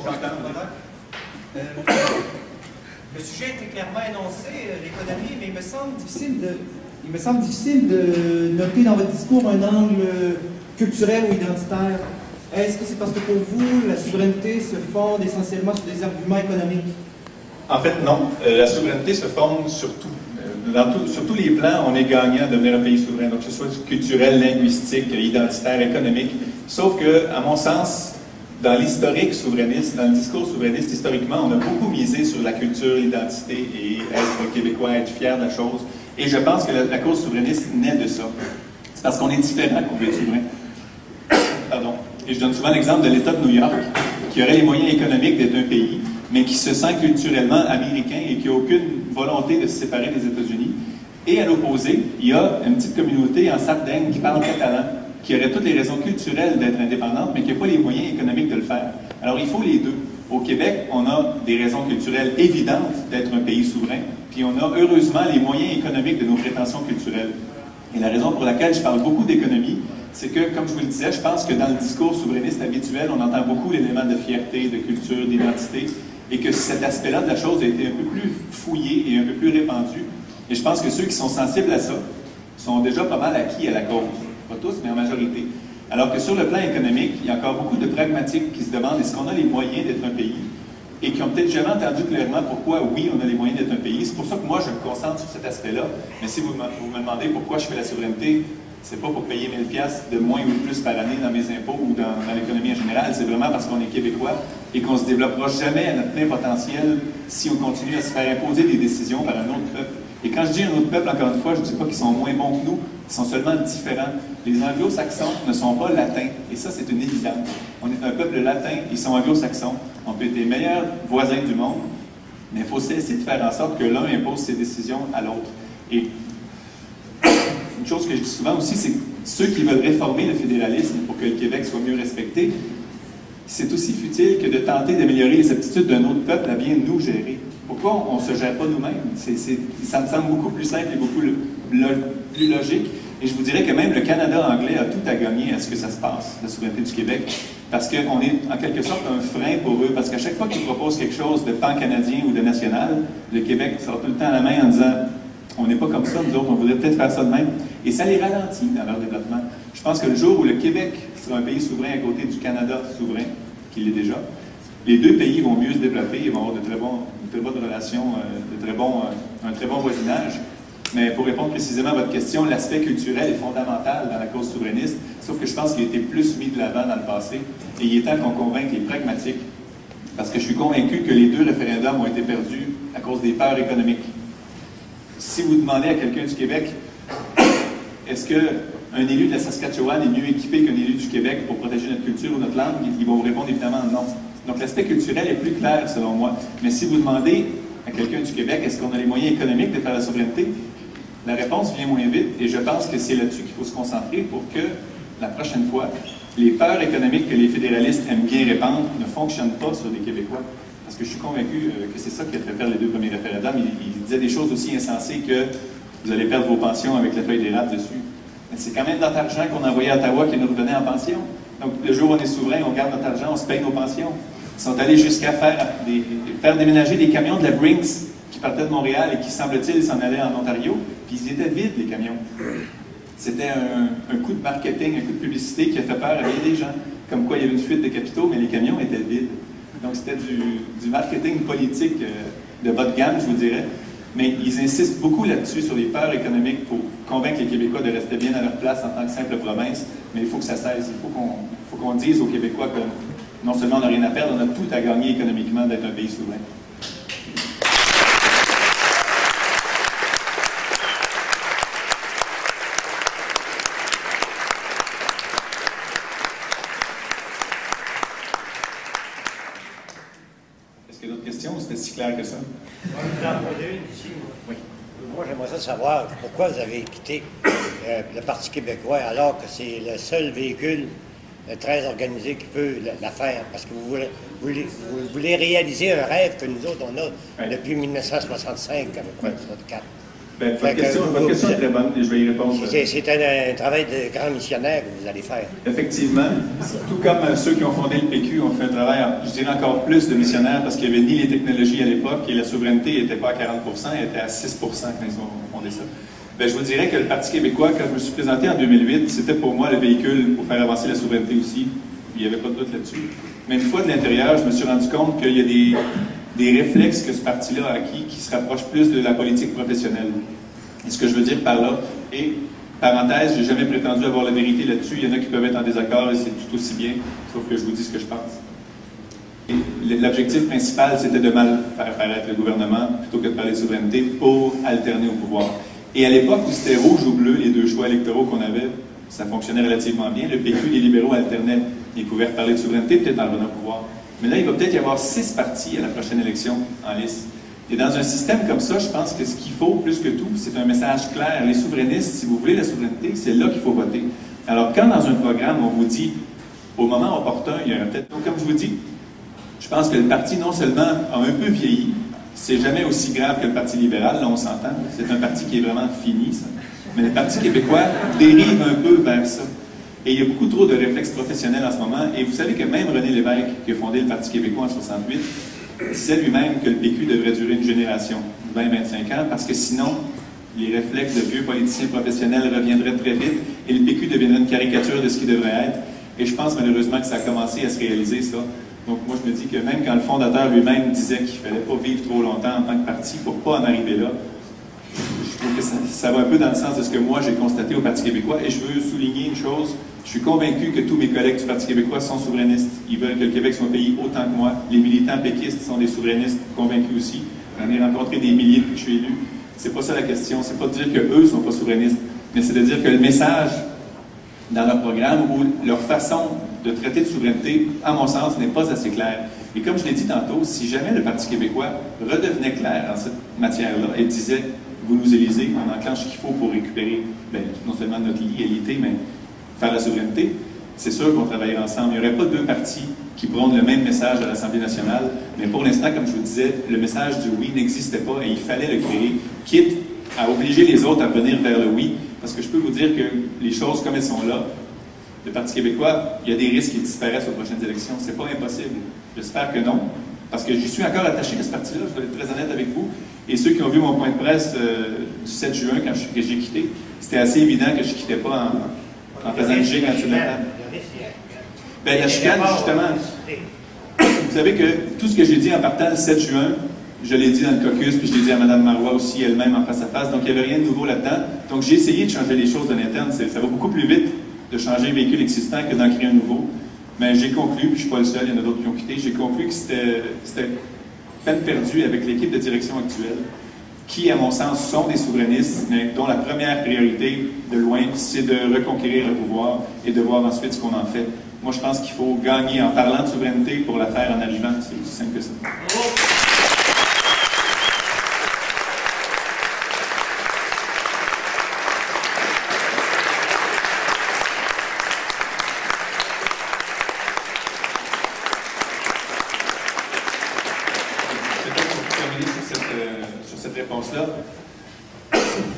J'entends. M. sujet était clairement énoncé, l'économie, mais il me semble difficile de noter dans votre discours un angle culturel ou identitaire. Est-ce que c'est parce que pour vous, la souveraineté se fonde essentiellement sur des arguments économiques? En fait, non. La souveraineté se fonde sur tout. Sur tous les plans, on est gagnant de devenir un pays souverain, donc que ce soit culturel, linguistique, identitaire, économique. Sauf que, à mon sens, dans l'historique souverainiste, dans le discours souverainiste, historiquement, on a beaucoup misé sur la culture, l'identité et être québécois, être fier de la chose. Et je pense que la cause souverainiste naît de ça. C'est parce qu'on est différent qu'on veut être souverain. Pardon. Et je donne souvent l'exemple de l'État de New York, qui aurait les moyens économiques d'être un pays, mais qui se sent culturellement américain et qui n'a aucune volonté de se séparer des États-Unis. Et à l'opposé, il y a une petite communauté en Sardaigne qui parle catalan, qui aurait toutes les raisons culturelles d'être indépendante, mais qui n'a pas les moyens économiques de le faire. Alors il faut les deux. Au Québec, on a des raisons culturelles évidentes d'être un pays souverain, puis on a heureusement les moyens économiques de nos prétentions culturelles. Et la raison pour laquelle je parle beaucoup d'économie, c'est que, comme je vous le disais, je pense que dans le discours souverainiste habituel, on entend beaucoup l'élément de fierté, de culture, d'identité, et que cet aspect-là de la chose a été un peu plus fouillé et un peu plus répandu. Et je pense que ceux qui sont sensibles à ça sont déjà pas mal acquis à la cause. Pas tous, mais en majorité. Alors que sur le plan économique, il y a encore beaucoup de pragmatiques qui se demandent est-ce qu'on a les moyens d'être un pays et qui n'ont peut-être jamais entendu clairement pourquoi, oui, on a les moyens d'être un pays. C'est pour ça que moi, je me concentre sur cet aspect-là. Mais si vous me demandez pourquoi je fais la souveraineté, c'est pas pour payer 1000 $ de moins ou de plus par année dans mes impôts ou dans l'économie en général. C'est vraiment parce qu'on est québécois et qu'on ne se développera jamais à notre plein potentiel si on continue à se faire imposer des décisions par un autre peuple. Et quand je dis un autre peuple, encore une fois, je ne dis pas qu'ils sont moins bons que nous, ils sont seulement différents. Les anglo-saxons ne sont pas latins, et ça, c'est une évidence. On est un peuple latin, ils sont anglo-saxons. On peut être les meilleurs voisins du monde, mais il faut cesser de faire en sorte que l'un impose ses décisions à l'autre. Et une chose que je dis souvent aussi, c'est que ceux qui veulent réformer le fédéralisme pour que le Québec soit mieux respecté, c'est aussi futile que de tenter d'améliorer les aptitudes d'un autre peuple à bien nous gérer. Pourquoi on ne se gère pas nous-mêmes? Ça me semble beaucoup plus simple et beaucoup plus logique. Et je vous dirais que même le Canada anglais a tout à gagner à ce que ça se passe, la souveraineté du Québec, parce qu'on est en quelque sorte un frein pour eux, parce qu'à chaque fois qu'ils proposent quelque chose de pan-canadien ou de national, le Québec sort tout le temps la main en disant « on n'est pas comme ça, nous autres, on voudrait peut-être faire ça de même ». Et ça les ralentit dans leur développement. Je pense que le jour où le Québec sera un pays souverain à côté du Canada souverain, qu'il l'est déjà, les deux pays vont mieux se développer et vont avoir de très bonnes relations, un très bon voisinage. Mais pour répondre précisément à votre question, l'aspect culturel est fondamental dans la cause souverainiste, sauf que je pense qu'il a été plus mis de l'avant dans le passé. Et il est temps qu'on convainque les pragmatiques, parce que je suis convaincu que les deux référendums ont été perdus à cause des peurs économiques. Si vous demandez à quelqu'un du Québec, est-ce qu'un élu de la Saskatchewan est mieux équipé qu'un élu du Québec pour protéger notre culture ou notre langue? Ils vont vous répondre évidemment non. Donc l'aspect culturel est plus clair selon moi. Mais si vous demandez à quelqu'un du Québec, est-ce qu'on a les moyens économiques de faire la souveraineté? La réponse vient moins vite et je pense que c'est là-dessus qu'il faut se concentrer pour que la prochaine fois, les peurs économiques que les fédéralistes aiment bien répandre ne fonctionnent pas sur les Québécois. Parce que je suis convaincu que c'est ça qui a fait perdre les deux premiers référendums. Il disait des choses aussi insensées que vous allez perdre vos pensions avec la feuille d'érable dessus. Mais c'est quand même notre argent qu'on envoyait à Ottawa qui nous revenait en pension. Donc le jour où on est souverain, on garde notre argent, on se paye nos pensions. Ils sont allés jusqu'à faire déménager des camions de la Brinks qui partaient de Montréal et qui, semble-t-il, s'en allaient en Ontario, puis ils étaient vides, les camions. C'était un coup de marketing, un coup de publicité qui a fait peur à bien des gens. Comme quoi, il y avait une fuite de capitaux, mais les camions étaient vides. Donc, c'était du marketing politique de bas de gamme, je vous dirais. Mais ils insistent beaucoup là-dessus, sur les peurs économiques, pour convaincre les Québécois de rester bien à leur place en tant que simple province. Mais il faut que ça cesse. Il faut qu'on dise aux Québécois que non seulement on n'a rien à perdre, on a tout à gagner économiquement d'être un pays souverain. Est-ce qu'il y a d'autres questions ou c'était si clair que ça? Oui. Moi, j'aimerais ça savoir pourquoi vous avez quitté le Parti québécois alors que c'est le seul véhicule très organisé qui peut la faire. Parce que vous voulez réaliser un rêve que nous autres, on a depuis 1965, à peu près, 1964. Bien, votre question est très bonne et je vais y répondre. C'est un travail de grand missionnaire que vous allez faire. Effectivement. Tout comme ceux qui ont fondé le PQ ont fait un travail, je dirais encore plus de missionnaires parce qu'il n'y avait ni les technologies à l'époque et la souveraineté n'était pas à 40%, elle était à 6% quand ils ont fondé ça. Bien, je vous dirais que le Parti québécois, quand je me suis présenté en 2008, c'était pour moi le véhicule pour faire avancer la souveraineté aussi. Il n'y avait pas de doute là-dessus. Mais une fois de l'intérieur, je me suis rendu compte qu'il y a des réflexes que ce parti-là a acquis qui se rapprochent plus de la politique professionnelle. Et ce que je veux dire par là, et parenthèse, je n'ai jamais prétendu avoir la vérité là-dessus. Il y en a qui peuvent être en désaccord et c'est tout aussi bien, sauf que je vous dis ce que je pense. L'objectif principal, c'était de mal faire paraître le gouvernement plutôt que de parler de souveraineté pour alterner au pouvoir. Et à l'époque où c'était rouge ou bleu, les deux choix électoraux qu'on avait, ça fonctionnait relativement bien. Le PQ, les libéraux alternaient. Ils pouvaient parler de souveraineté, peut-être en revenant au pouvoir. Mais là, il va peut-être y avoir 6 partis à la prochaine élection en liste. Et dans un système comme ça, je pense que ce qu'il faut, plus que tout, c'est un message clair. Les souverainistes, si vous voulez la souveraineté, c'est là qu'il faut voter. Alors, quand dans un programme, on vous dit, au moment opportun, il y aura peut-être... Donc, comme je vous dis, je pense que le parti, non seulement a un peu vieilli, c'est jamais aussi grave que le Parti libéral, là, on s'entend. C'est un parti qui est vraiment fini, ça. Mais le Parti québécois dérive un peu vers ça. Et il y a beaucoup trop de réflexes professionnels en ce moment. Et vous savez que même René Lévesque, qui a fondé le Parti québécois en 68, disait lui-même que le PQ devrait durer une génération, 20-25 ans, parce que sinon, les réflexes de vieux politiciens professionnels reviendraient très vite et le PQ deviendrait une caricature de ce qu'il devrait être. Et je pense malheureusement que ça a commencé à se réaliser, ça. Donc moi, je me dis que même quand le fondateur lui-même disait qu'il ne fallait pas vivre trop longtemps en tant que parti pour ne pas en arriver là, je trouve que ça va un peu dans le sens de ce que moi j'ai constaté au Parti québécois. Et je veux souligner une chose, je suis convaincu que tous mes collègues du Parti québécois sont souverainistes. Ils veulent que le Québec soit un pays autant que moi. Les militants péquistes sont des souverainistes convaincus aussi. J'en ai rencontré des milliers depuis que je suis élu. C'est pas ça la question. C'est pas de dire qu'eux ne sont pas souverainistes, mais c'est de dire que le message dans leur programme ou leur façon de traiter de souveraineté, à mon sens, n'est pas assez clair. Et comme je l'ai dit tantôt, si jamais le Parti québécois redevenait clair en cette matière-là et disait « vous nous élisez, on enclenche ce qu'il faut pour récupérer non seulement notre égalité, mais faire la souveraineté », c'est sûr qu'on travaillerait ensemble. Il n'y aurait pas deux partis qui prônent le même message à l'Assemblée nationale, mais pour l'instant, comme je vous disais, le message du « oui » n'existait pas et il fallait le créer, quitte à obliger les autres à venir vers le « oui », parce que je peux vous dire que les choses comme elles sont là, le Parti québécois, il y a des risques qui disparaissent aux prochaines élections. C'est pas impossible. J'espère que non. Parce que j'y suis encore attaché à ce parti-là, je dois être très honnête avec vous. Et ceux qui ont vu mon point de presse du 7 juin, que j'ai quitté, c'était assez évident que je ne quittais pas en faisant le giga en dessous de la table. Bien, la chicane, justement, vous savez que tout ce que j'ai dit en partant le 7 juin, je l'ai dit dans le caucus, puis je l'ai dit à Mme Marois aussi elle-même en face à face, donc il n'y avait rien de nouveau là-dedans. Donc j'ai essayé de changer les choses de l'interne. Ça va beaucoup plus vite de changer un véhicule existant que d'en créer un nouveau. Mais j'ai conclu, puis je ne suis pas le seul, il y en a d'autres qui ont quitté, j'ai conclu que c'était peine perdue avec l'équipe de direction actuelle, qui, à mon sens, sont des souverainistes, mais dont la première priorité, de loin, c'est de reconquérir le pouvoir et de voir ensuite ce qu'on en fait. Moi, je pense qu'il faut gagner en parlant de souveraineté pour la faire en arrivant. C'est aussi simple que ça.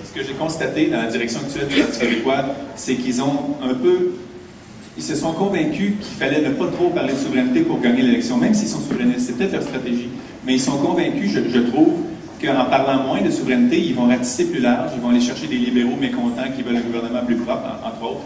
Ce que j'ai constaté dans la direction actuelle du Parti québécois, c'est qu'ils se sont convaincus qu'il fallait ne pas trop parler de souveraineté pour gagner l'élection, même s'ils sont souverainistes. C'est peut-être leur stratégie. Mais ils sont convaincus, je trouve, qu'en parlant moins de souveraineté, ils vont ratisser plus large, ils vont aller chercher des libéraux mécontents qui veulent un gouvernement plus propre, entre autres.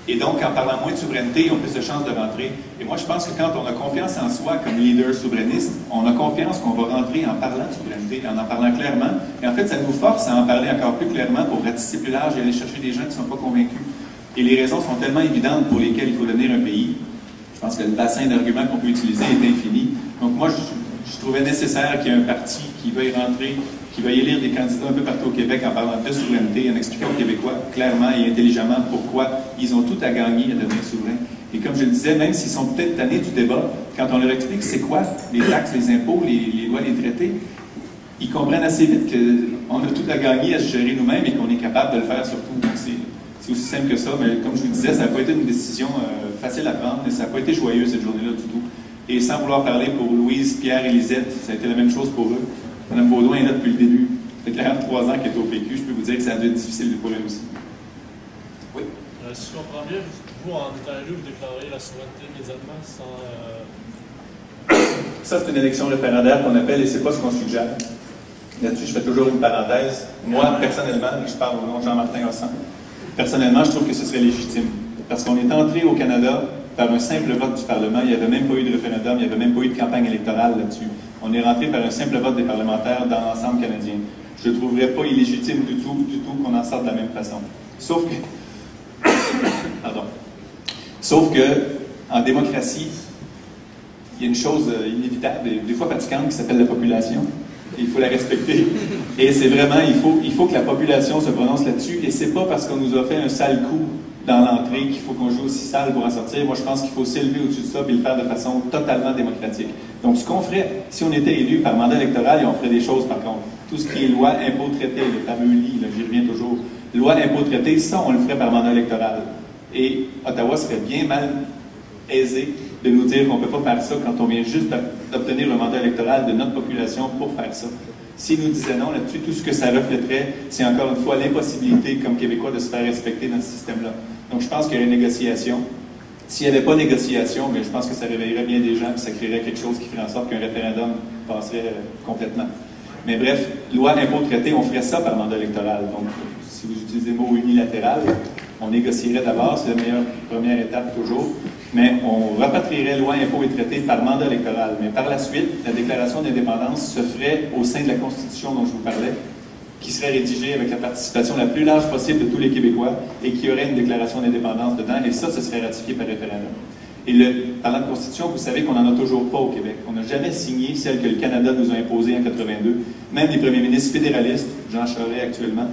Et donc, en parlant moins de souveraineté, ils ont plus de chances de rentrer. Et moi, je pense que quand on a confiance en soi comme leader souverainiste, on a confiance qu'on va rentrer en parlant de souveraineté, en parlant clairement. Et en fait, ça nous force à en parler encore plus clairement pour ratisser plus large et aller chercher des gens qui ne sont pas convaincus. Et les raisons sont tellement évidentes pour lesquelles il faut devenir un pays. Je pense que le bassin d'arguments qu'on peut utiliser est infini. Donc moi, je trouvais nécessaire qu'il y ait un parti qui veuille rentrer, qui va élire des candidats un peu partout au Québec en parlant de souveraineté, en expliquant aux Québécois clairement et intelligemment pourquoi ils ont tout à gagner à devenir souverains. Et comme je le disais, même s'ils sont peut-être tannés du débat, quand on leur explique c'est quoi les taxes, les impôts, les lois, les traités, ils comprennent assez vite qu'on a tout à gagner à se gérer nous-mêmes et qu'on est capable de le faire surtout. Donc c'est aussi simple que ça, mais comme je vous disais, ça n'a pas été une décision facile à prendre, mais ça n'a pas été joyeux cette journée-là du tout. Et sans vouloir parler pour Louise, Pierre et Lisette, ça a été la même chose pour eux. Mme Baudouin est là depuis le début. de 43 ans qui est au PQ, je peux vous dire que ça a dû être difficile pour elle aussi. Oui? Si je comprends bien, vous, en étant élu, vous déclarez la souveraineté immédiatement sans... Ça, c'est une élection référendaire qu'on appelle, et c'est pas ce qu'on suggère. Là-dessus, je fais toujours une parenthèse. Moi, personnellement, je parle au nom de Jean-Martin Hossan, personnellement, je trouve que ce serait légitime. Parce qu'on est entré au Canada par un simple vote du Parlement. Il n'y avait même pas eu de référendum, il n'y avait même pas eu de campagne électorale là-dessus. On est rentré par un simple vote des parlementaires dans l'ensemble canadien. Je ne trouverais pas illégitime du tout qu'on en sorte de la même façon. Sauf que... Pardon. Sauf que, en démocratie, il y a une chose inévitable, des fois fatigante, qui s'appelle la population. Et il faut la respecter. Et c'est vraiment, il faut que la population se prononce là-dessus. Et c'est pas parce qu'on nous a fait un sale coup dans l'entrée qu'il faut qu'on joue aussi sale pour en sortir. Moi, je pense qu'il faut s'élever au-dessus de ça et le faire de façon totalement démocratique. Donc, ce qu'on ferait, si on était élu par mandat électoral, et on ferait des choses, par contre, tout ce qui est loi, impôt, traité, le fameux lit, j'y reviens toujours, loi, impôt, traité, ça, on le ferait par mandat électoral. Et Ottawa serait bien mal aisé de nous dire qu'on ne peut pas faire ça quand on vient juste d'obtenir le mandat électoral de notre population pour faire ça. S'ils nous disaient non là-dessus, tout ce que ça reflèterait, c'est encore une fois l'impossibilité, comme Québécois, de se faire respecter dans ce système-là. Donc, je pense qu'il y a une négociation. S'il n'y avait pas de négociation, bien, je pense que ça réveillerait bien des gens et ça créerait quelque chose qui ferait en sorte qu'un référendum passerait complètement. Mais bref, loi, impôt, traité, on ferait ça par mandat électoral. Donc, si vous utilisez le mot unilatéral, on négocierait d'abord, c'est la meilleure première étape toujours, mais on rapatrierait loi, impôt et traité par mandat électoral. Mais par la suite, la déclaration d'indépendance se ferait au sein de la Constitution dont je vous parlais, qui serait rédigée avec la participation la plus large possible de tous les Québécois et qui aurait une déclaration d'indépendance dedans, et ça, ce serait ratifié par référendum. Et parlant de Constitution, vous savez qu'on n'en a toujours pas au Québec. On n'a jamais signé celle que le Canada nous a imposée en 82. Même les premiers ministres fédéralistes, Jean Charest actuellement,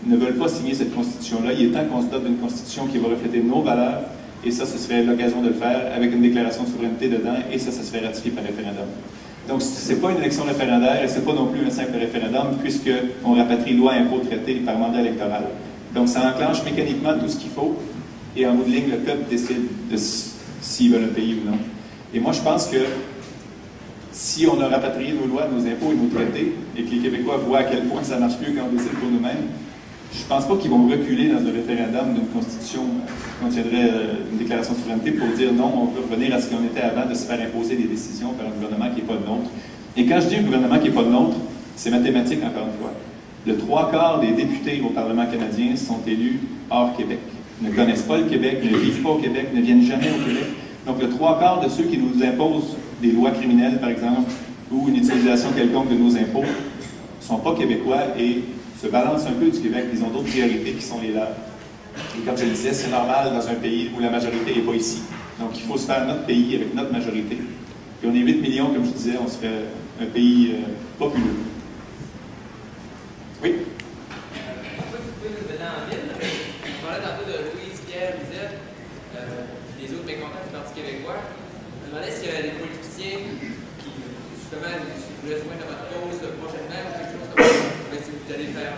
ne veulent pas signer cette Constitution-là. Il est temps qu'on se dote d'une Constitution qui va refléter nos valeurs, et ça, ce serait l'occasion de le faire avec une déclaration de souveraineté dedans, et ça serait ratifié par référendum. Donc, ce n'est pas une élection référendaire, et ce n'est pas non plus un simple référendum, puisqu'on rapatrie loi, impôt, traité par mandat électoral. Donc, ça enclenche mécaniquement tout ce qu'il faut, et en bout de ligne, le peuple décide de s'il veut le payer ou non. Et moi, je pense que si on a rapatrié nos lois, nos impôts et nos traités, et que les Québécois voient à quel point ça marche mieux quand on décide pour nous-mêmes, je ne pense pas qu'ils vont reculer dans un référendum d'une constitution qui contiendrait une déclaration de souveraineté pour dire non, on veut revenir à ce qu'on était avant, de se faire imposer des décisions par un gouvernement qui n'est pas le nôtre. Et quand je dis un gouvernement qui n'est pas le nôtre, c'est mathématique encore une fois. Le 3/4 des députés au Parlement canadien sont élus hors Québec. Ne connaissent pas le Québec, ne vivent pas au Québec, ne viennent jamais au Québec. Donc le 3/4 de ceux qui nous imposent des lois criminelles, par exemple, ou une utilisation quelconque de nos impôts, ne sont pas québécois et se balancent un peu du Québec. Ils ont d'autres priorités qui sont les leurs. Et comme je le disais, c'est normal dans un pays où la majorité n'est pas ici. Donc il faut se faire notre pays avec notre majorité. Et on est 8 millions, comme je disais, on serait un pays populeux. Oui? Pourquoi vous pouvez nous donner en ville? On parlait tantôt de Louise, Pierre, Lisette, les autres mécontents du Parti québécois. Je me demandais s'il y avait des politiciens qui, justement, voulaient se joindre à votre cause prochainement ou quelque chose comme ça. Mais si vous allez faire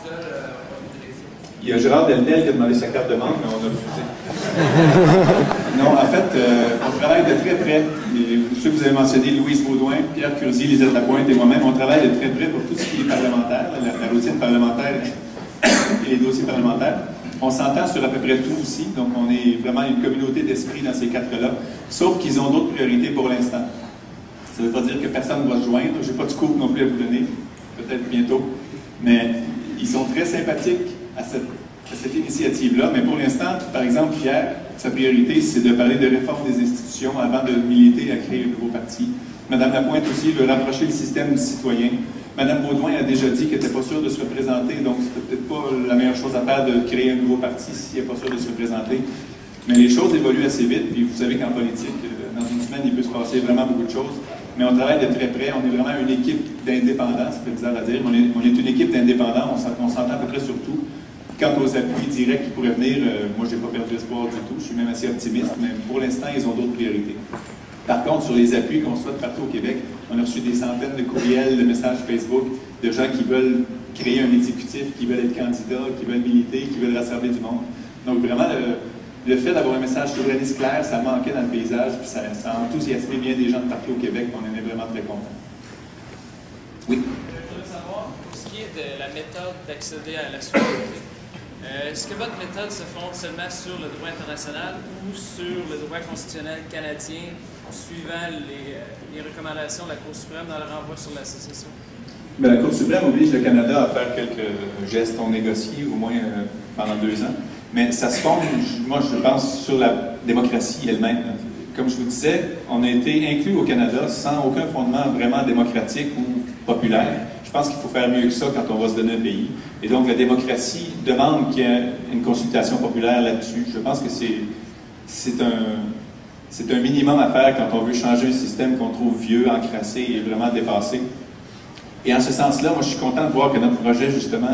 seul en prochaine élection. Il y a Gérard Deltel qui a demandé sa carte de membre, mais on a refusé. Non, en fait, on travaille de très près. Ceux que vous avez mentionnés, Louise Baudouin, Pierre Curzi, Lisette Lapointe et moi-même, on travaille de très près pour tout ce qui est parlementaire, la routine parlementaire et les dossiers parlementaires. On s'entend sur à peu près tout aussi, donc on est vraiment une communauté d'esprit dans ces quatre-là, sauf qu'ils ont d'autres priorités pour l'instant. Ça ne veut pas dire que personne ne va se joindre, je n'ai pas de scoop non plus à vous donner, peut-être bientôt, mais ils sont très sympathiques à cette initiative-là, mais pour l'instant, par exemple, Pierre, sa priorité, c'est de parler de réforme des institutions avant de militer à créer un nouveau parti. Madame Lapointe aussi veut rapprocher le système du citoyen. Madame Baudouin a déjà dit qu'elle n'était pas sûre de se représenter, donc c'était peut-être pas la meilleure chose à faire de créer un nouveau parti si elle n'est pas sûre de se représenter. Mais les choses évoluent assez vite, puis vous savez qu'en politique, dans une semaine, il peut se passer vraiment beaucoup de choses. Mais on travaille de très près, on est vraiment une équipe d'indépendants, c'est bizarre à dire, on est une équipe d'indépendants, on s'entend à peu près sur tout. Quant aux appuis directs qui pourraient venir, moi, je n'ai pas perdu espoir du tout. Je suis même assez optimiste, mais pour l'instant, ils ont d'autres priorités. Par contre, sur les appuis qu'on souhaite partout au Québec, on a reçu des centaines de courriels, de messages Facebook, de gens qui veulent créer un exécutif, qui veulent être candidats, qui veulent militer, qui veulent rassembler du monde. Donc, vraiment, le fait d'avoir un message souverainiste clair, ça manquait dans le paysage, puis ça a enthousiasmé bien des gens de partout au Québec, on en est vraiment très contents. Oui? Je voudrais savoir, qui est de la méthode d'accéder à la souveraineté, est-ce que votre méthode se fonde seulement sur le droit international ou sur le droit constitutionnel canadien, suivant les recommandations de la Cour suprême dans le renvoi sur la sécession? Bien, la Cour suprême oblige le Canada à faire quelques gestes, on négocie au moins pendant 2 ans, mais ça se fonde, moi je pense, sur la démocratie elle-même. Comme je vous disais, on a été inclus au Canada sans aucun fondement vraiment démocratique ou populaire. Je pense qu'il faut faire mieux que ça quand on va se donner un pays. Et donc, la démocratie demande qu'il y ait une consultation populaire là-dessus. Je pense que c'est un minimum à faire quand on veut changer un système qu'on trouve vieux, encrassé et vraiment dépassé. Et en ce sens-là, moi, je suis content de voir que notre projet, justement,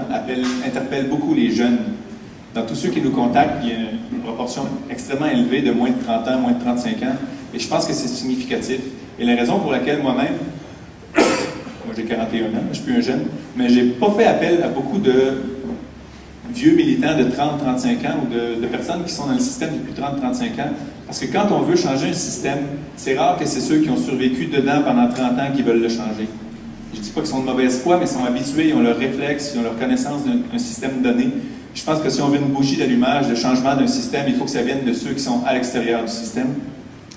interpelle beaucoup les jeunes. Dans tous ceux qui nous contactent, il y a une proportion extrêmement élevée de moins de 30 ans, moins de 35 ans. Et je pense que c'est significatif. Et la raison pour laquelle moi-même, moi j'ai 41 ans, je suis plus un jeune, mais j'ai pas fait appel à beaucoup de vieux militants de 30-35 ans ou de personnes qui sont dans le système depuis 30-35 ans. Parce que quand on veut changer un système, c'est rare que c'est ceux qui ont survécu dedans pendant 30 ans qui veulent le changer. Je ne dis pas qu'ils sont de mauvaise foi, mais ils sont habitués, ils ont leur réflexe, ils ont leur connaissance d'un système donné. Je pense que si on veut une bougie d'allumage, de changement d'un système, il faut que ça vienne de ceux qui sont à l'extérieur du système.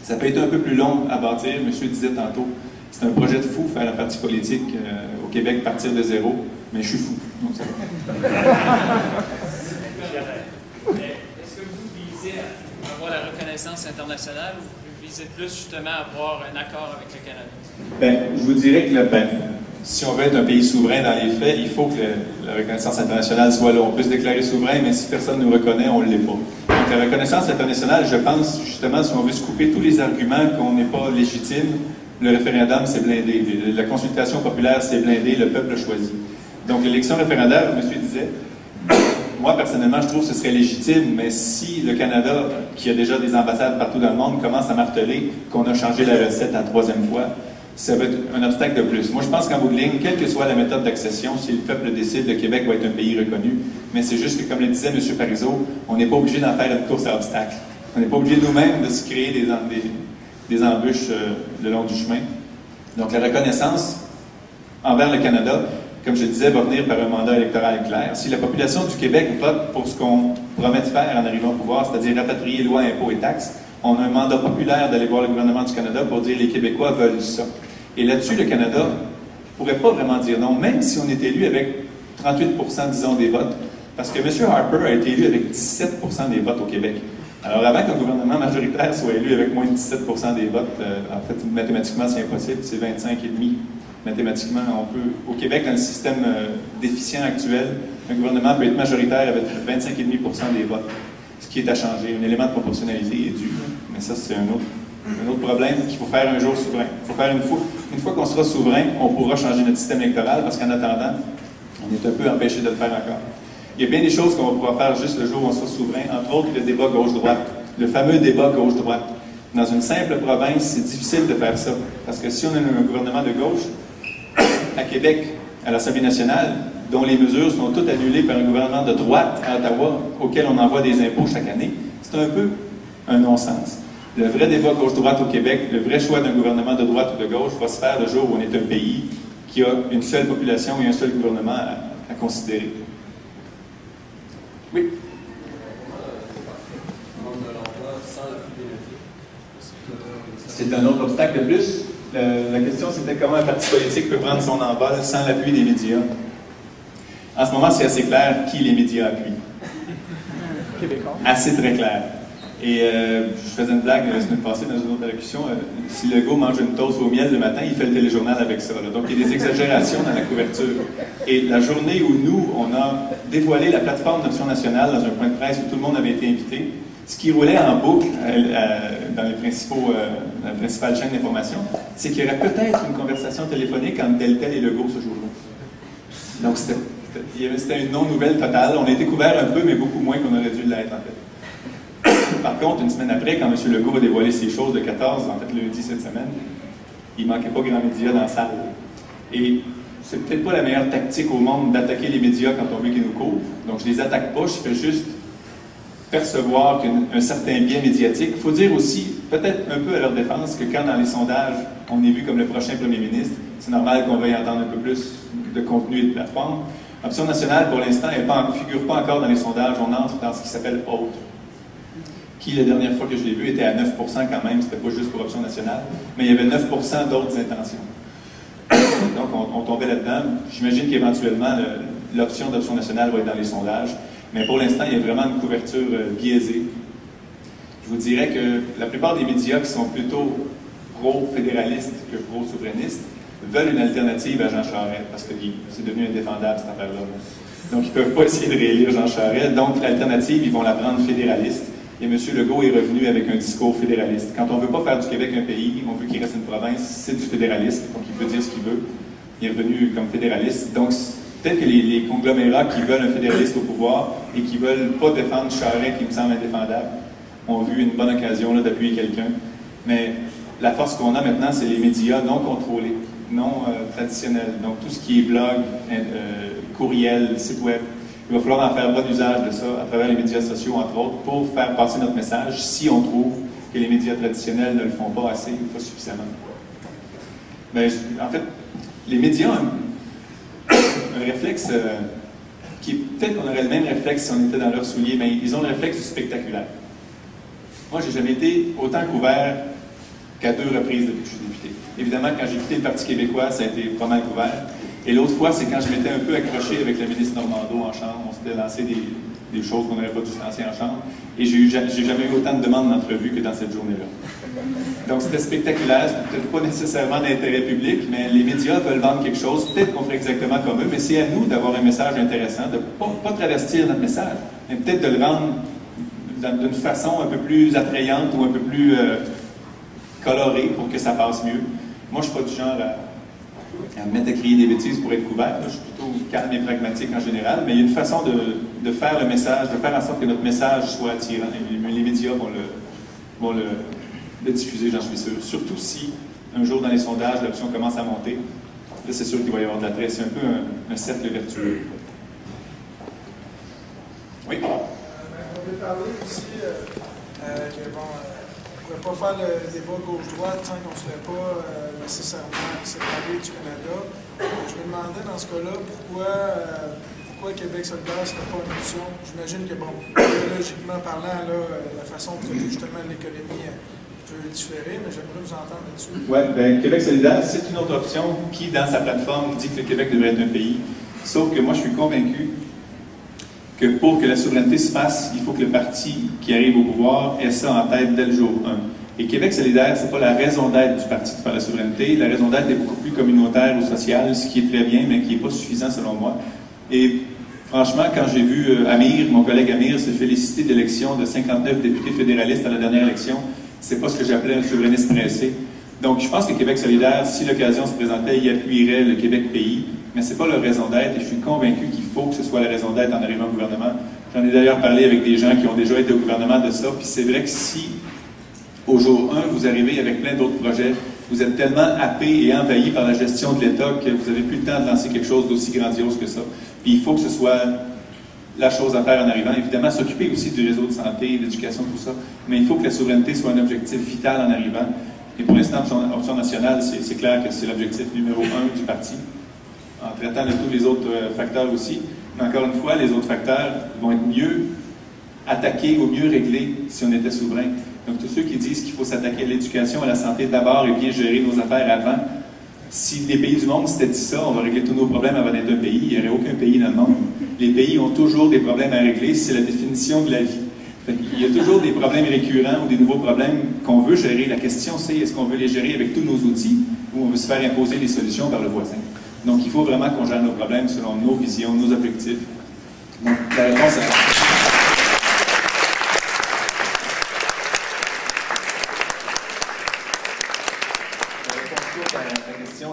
Ça peut être un peu plus long à bâtir. Monsieur disait tantôt, c'est un projet de fou, faire un parti politique au Québec, partir de zéro, mais je suis fou. Donc ça va. Est-ce que vous visez à avoir la reconnaissance internationale ou vous visez plus justement à avoir un accord avec le Canada? Bien, je vous dirais que si on veut être un pays souverain dans les faits, il faut que la reconnaissance internationale soit là. On peut se déclarer souverain, mais si personne ne nous reconnaît, on ne l'est pas. Donc la reconnaissance internationale, je pense, justement, si on veut se couper tous les arguments qu'on n'est pas légitime, le référendum, c'est blindé. La consultation populaire, c'est blindé. Le peuple a choisi. Donc l'élection référendaire, monsieur disait, moi, personnellement, je trouve que ce serait légitime, mais si le Canada, qui a déjà des ambassades partout dans le monde, commence à marteler qu'on a changé la recette à la 3e fois, ça va être un obstacle de plus. Moi, je pense qu'en bout de ligne, quelle que soit la méthode d'accession, si le peuple décide, le Québec va être un pays reconnu. Mais c'est juste que, comme le disait M. Parizeau, on n'est pas obligé d'en faire une course à obstacles. On n'est pas obligé nous-mêmes de se créer des embûches le long du chemin. Donc, la reconnaissance envers le Canada, comme je disais, va venir par un mandat électoral clair. Si la population du Québec vote pour ce qu'on promet de faire en arrivant au pouvoir, c'est-à-dire rapatrier lois, impôts et taxes, on a un mandat populaire d'aller voir le gouvernement du Canada pour dire les Québécois veulent ça. Et là-dessus, le Canada ne pourrait pas vraiment dire non, même si on est élu avec 38%, disons, des votes, parce que M. Harper a été élu avec 17% des votes au Québec. Alors, avant qu'un gouvernement majoritaire soit élu avec moins de 17% des votes, en fait, mathématiquement, c'est impossible, c'est 25,5%. Mathématiquement, on peut, au Québec, dans le système déficient actuel, un gouvernement peut être majoritaire avec 25,5% des votes, ce qui est à changer. Un élément de proportionnalité est dû, mais ça, c'est un autre problème qu'il faut faire un jour souverain. Il faut faire une fois qu'on sera souverain, on pourra changer notre système électoral, parce qu'en attendant, on est un peu empêché de le faire encore. Il y a bien des choses qu'on va pouvoir faire juste le jour où on sera souverain, entre autres le débat gauche-droite, le fameux débat gauche-droite. Dans une simple province, c'est difficile de faire ça, parce que si on a un gouvernement de gauche, à Québec, à l'Assemblée nationale, dont les mesures sont toutes annulées par un gouvernement de droite à Ottawa, auquel on envoie des impôts chaque année, c'est un peu un non-sens. Le vrai débat gauche-droite au Québec, le vrai choix d'un gouvernement de droite ou de gauche va se faire le jour où on est un pays qui a une seule population et un seul gouvernement à considérer. Oui? C'est un autre obstacle de plus. La question, c'était comment un parti politique peut prendre son envol sans l'appui des médias. En ce moment, c'est assez clair qui les médias appuient. Québécois. Assez très clair. Et je faisais une blague la semaine passée dans une autre allocution. Si Legault mange une toast au miel le matin, il fait le téléjournal avec ça. Là. Donc, il y a des exagérations dans la couverture. Et la journée où nous, on a dévoilé la plateforme d'Option nationale dans un point de presse où tout le monde avait été invité, ce qui roulait en boucle dans la principale chaîne d'information, c'est qu'il y aurait peut-être une conversation téléphonique entre tel et Legault ce jour-là. Donc, c'était une non-nouvelle totale. On a été couvert un peu, mais beaucoup moins qu'on aurait dû l'être, en fait. Par contre, une semaine après, quand M. Legault a dévoilé ses choses de 14, en fait, lundi cette semaine, il ne manquait pas grand média dans la salle. Et c'est peut-être pas la meilleure tactique au monde d'attaquer les médias quand on veut qu'ils nous couvrent. Donc, je les attaque pas, je fais juste percevoir qu'un certain biais médiatique. Il faut dire aussi, peut-être un peu à leur défense, que quand dans les sondages, on est vu comme le prochain premier ministre, c'est normal qu'on veuille entendre un peu plus de contenu et de plateforme. Option nationale, pour l'instant, elle ne figure pas encore dans les sondages. On entre dans ce qui s'appelle « Autre », qui, la dernière fois que je l'ai vu, était à 9% quand même. C'était pas juste pour Option nationale, mais il y avait 9% d'autres intentions. Donc, on tombait là-dedans. J'imagine qu'éventuellement, l'option d'Option nationale va être dans les sondages, mais pour l'instant, il y a vraiment une couverture biaisée. Je vous dirais que la plupart des médias qui sont plutôt pro-fédéralistes que pro-souverainistes veulent une alternative à Jean Charest, parce que c'est devenu indéfendable, cette affaire-là. Donc, ils ne peuvent pas essayer de réélire Jean Charest. Donc, l'alternative, ils vont la prendre fédéraliste. Et M. Legault est revenu avec un discours fédéraliste. Quand on ne veut pas faire du Québec un pays, on veut qu'il reste une province, c'est du fédéralisme, donc il peut dire ce qu'il veut. Il est revenu comme fédéraliste. Donc, peut-être que les conglomérats qui veulent un fédéraliste au pouvoir et qui ne veulent pas défendre Charest, qui me semble indéfendable, ont vu une bonne occasion d'appuyer quelqu'un. Mais la force qu'on a maintenant, c'est les médias non contrôlés, non traditionnels. Donc, tout ce qui est blog, courriel, site web. Il va falloir en faire bon usage de ça à travers les médias sociaux, entre autres, pour faire passer notre message si on trouve que les médias traditionnels ne le font pas assez ou pas suffisamment. Mais, en fait, les médias ont un réflexe qui est peut-être qu'on aurait le même réflexe si on était dans leurs souliers, mais ils ont le réflexe du spectaculaire. Moi, je n'ai jamais été autant couvert qu'à 2 reprises depuis que je suis député. Évidemment, quand j'ai quitté le Parti québécois, ça a été pas mal couvert. Et l'autre fois, c'est quand je m'étais un peu accroché avec le ministre Normando en chambre. On s'était lancé des choses qu'on n'aurait pas dû se lancer en chambre. Et j'ai jamais eu autant de demandes d'entrevue que dans cette journée-là. Donc, c'était spectaculaire. C'était peut-être pas nécessairement d'intérêt public, mais les médias veulent vendre quelque chose. Peut-être qu'on ferait exactement comme eux, mais c'est à nous d'avoir un message intéressant, de ne pas travestir notre message, mais peut-être de le rendre d'une façon un peu plus attrayante ou un peu plus colorée pour que ça passe mieux. Moi, je ne suis pas du genre à me mettre à crier des bêtises pour être couvert. Je suis plutôt calme et pragmatique en général, mais il y a une façon de faire le message, de faire en sorte que notre message soit attirant. Et les médias vont le diffuser, j'en suis sûr. Surtout si, un jour dans les sondages, l'option commence à monter. Là, c'est sûr qu'il va y avoir de l'attrait. C'est un peu un cercle vertueux. Oui? On peut parler aussi que, bon, on ne pourrait pas faire le débat gauche-droite tant qu'on ne serait pas nécessairement séparé du Canada. Je me demandais dans ce cas-là pourquoi Québec solidaire ne serait pas une option. J'imagine que, bon, biologiquement parlant, là, la façon de traiter justement l'économie peut différer, mais j'aimerais vous entendre là-dessus. Oui, bien, Québec solidaire, c'est une autre option qui, dans sa plateforme, dit que le Québec devrait être un pays. Sauf que moi, je suis convaincu que pour que la souveraineté se fasse, il faut que le parti qui arrive au pouvoir ait ça en tête dès le jour 1. Et Québec solidaire, ce n'est pas la raison d'être du parti de faire la souveraineté. La raison d'être est beaucoup plus communautaire ou sociale, ce qui est très bien, mais qui n'est pas suffisant selon moi. Et franchement, quand j'ai vu Amir, mon collègue Amir, se féliciter d'élection de 59 députés fédéralistes à la dernière élection, c'est pas ce que j'appelais un souverainiste pressé. Donc, je pense que Québec solidaire, si l'occasion se présentait, il appuierait le Québec pays, mais ce n'est pas leur raison d'être, et je suis convaincu qu'il faut que ce soit la raison d'être en arrivant au gouvernement. J'en ai d'ailleurs parlé avec des gens qui ont déjà été au gouvernement de ça, puis c'est vrai que si, au jour 1, vous arrivez avec plein d'autres projets, vous êtes tellement happé et envahi par la gestion de l'État que vous n'avez plus le temps de lancer quelque chose d'aussi grandiose que ça. Puis il faut que ce soit la chose à faire en arrivant. Évidemment, s'occuper aussi du réseau de santé, d'éducation, tout ça, mais il faut que la souveraineté soit un objectif vital en arrivant. Et pour l'instant, Option nationale, c'est clair que c'est l'objectif numéro 1 du parti, en traitant de tous les autres facteurs aussi. Mais encore une fois, les autres facteurs vont être mieux attaqués ou mieux réglés si on était souverain. Donc, tous ceux qui disent qu'il faut s'attaquer à l'éducation, à la santé d'abord et bien gérer nos affaires avant, si les pays du monde s'étaient dit ça, on va régler tous nos problèmes avant d'être un pays, il n'y aurait aucun pays dans le monde. Les pays ont toujours des problèmes à régler, c'est la définition de la vie. Il y a toujours des problèmes récurrents ou des nouveaux problèmes qu'on veut gérer. La question, c'est est-ce qu'on veut les gérer avec tous nos outils ou on veut se faire imposer des solutions par le voisin? Donc, il faut vraiment qu'on gère nos problèmes selon nos visions, nos objectifs. Donc, la réponse est...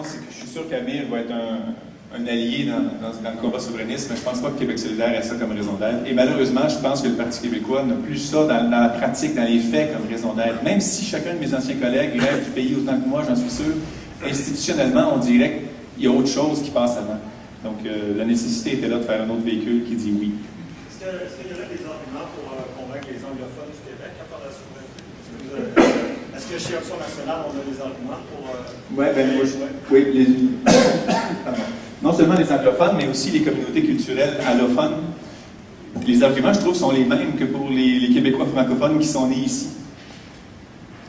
c'est que je suis sûr qu'Amir va être un allié dans le combat souverainiste, mais je ne pense pas que Québec solidaire ait ça comme raison d'être. Et malheureusement, je pense que le Parti québécois n'a plus ça dans la pratique, dans les faits, comme raison d'être. Même si chacun de mes anciens collègues rêve du pays autant que moi, j'en suis sûr, institutionnellement, on dirait qu'il y a autre chose qui passe avant. Donc, la nécessité était là de faire un autre véhicule qui dit oui. Est-ce qu'il y aurait des arguments pour convaincre les anglophones du Québec à faire la souveraineté? Est-ce que chez Option nationale, on a des arguments pour... Oui, ben, oui, non seulement les anglophones, mais aussi les communautés culturelles allophones. Les arguments, je trouve, sont les mêmes que pour les Québécois francophones qui sont nés ici.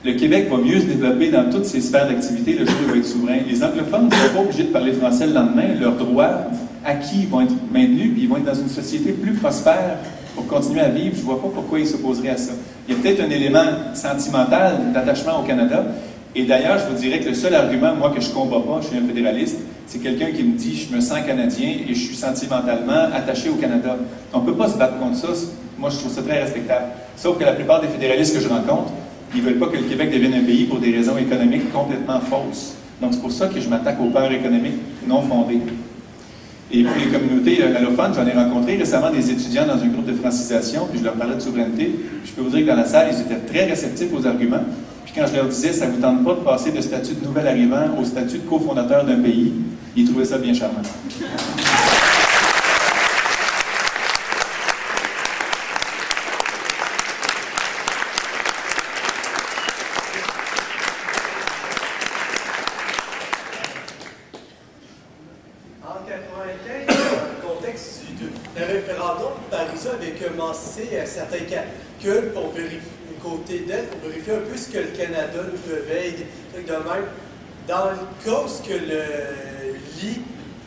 Le Québec va mieux se développer dans toutes ses sphères d'activité le jour où il va être souverain. Les anglophones ne sont pas obligés de parler français le lendemain. Leurs droits acquis vont être maintenus, puis ils vont être dans une société plus prospère pour continuer à vivre. Je ne vois pas pourquoi ils s'opposeraient à ça. Il y a peut-être un élément sentimental d'attachement au Canada. Et d'ailleurs, je vous dirais que le seul argument, moi, que je ne combats pas, je suis un fédéraliste, c'est quelqu'un qui me dit « je me sens canadien et je suis sentimentalement attaché au Canada ». On ne peut pas se battre contre ça. Moi, je trouve ça très respectable. Sauf que la plupart des fédéralistes que je rencontre, ils ne veulent pas que le Québec devienne un pays pour des raisons économiques complètement fausses. Donc, c'est pour ça que je m'attaque aux peurs économiques non fondées. Et pour les communautés allophones, j'en ai rencontré récemment des étudiants dans un groupe de francisation, puis je leur parlais de souveraineté. Je peux vous dire que dans la salle, ils étaient très réceptifs aux arguments. Puis quand je leur disais, ça ne vous tente pas de passer de statut de nouvel arrivant au statut de cofondateur d'un pays, ils trouvaient ça bien charmant. Certains calculs pour vérifier côté d'aide, pour vérifier un peu ce que le Canada nous devait, des trucs de même. Dans le cas où le lit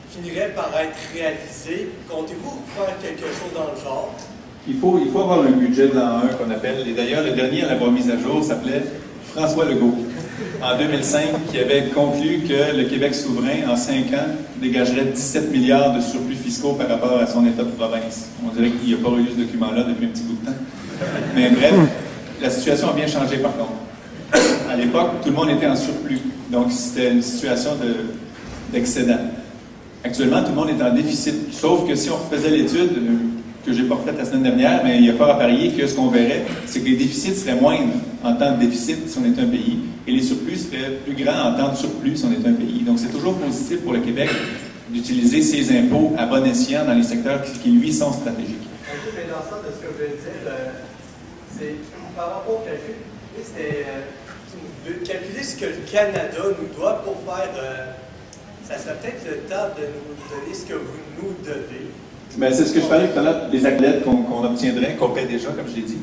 finirait par être réalisé, comptez-vous faire quelque chose dans le genre? Il faut avoir un budget de l'an 1 qu'on appelle, et d'ailleurs le dernier à l'avoir mis à jour s'appelait François Legault, en 2005, qui avait conclu que le Québec souverain, en 5 ans, dégagerait 17 milliards de surplus fiscaux par rapport à son état de province. On dirait qu'il n'y a pas eu ce document-là depuis un petit bout de temps. Mais bref, la situation a bien changé par contre. À l'époque, tout le monde était en surplus, donc c'était une situation d'excédent. Actuellement, tout le monde est en déficit, sauf que si on refaisait l'étude que j'ai pas refaite la semaine dernière, mais il y a fort à parier que ce qu'on verrait, c'est que les déficits seraient moindres en temps de déficit si on était un pays, et les surplus seraient plus grands en temps de surplus si on était un pays. Donc c'est toujours positif pour le Québec d'utiliser ses impôts à bon escient dans les secteurs qui lui, sont stratégiques. OK, mais dans le sens de ce que je veux dire, c'est par rapport au calcul, c'était calculer ce que le Canada nous doit pour faire, ça serait peut-être le temps de nous donner ce que vous nous devez. Ben, c'est ce que je parlais tout à l'heure, les accolades qu'on obtiendrait, qu'on paie déjà, comme je l'ai dit.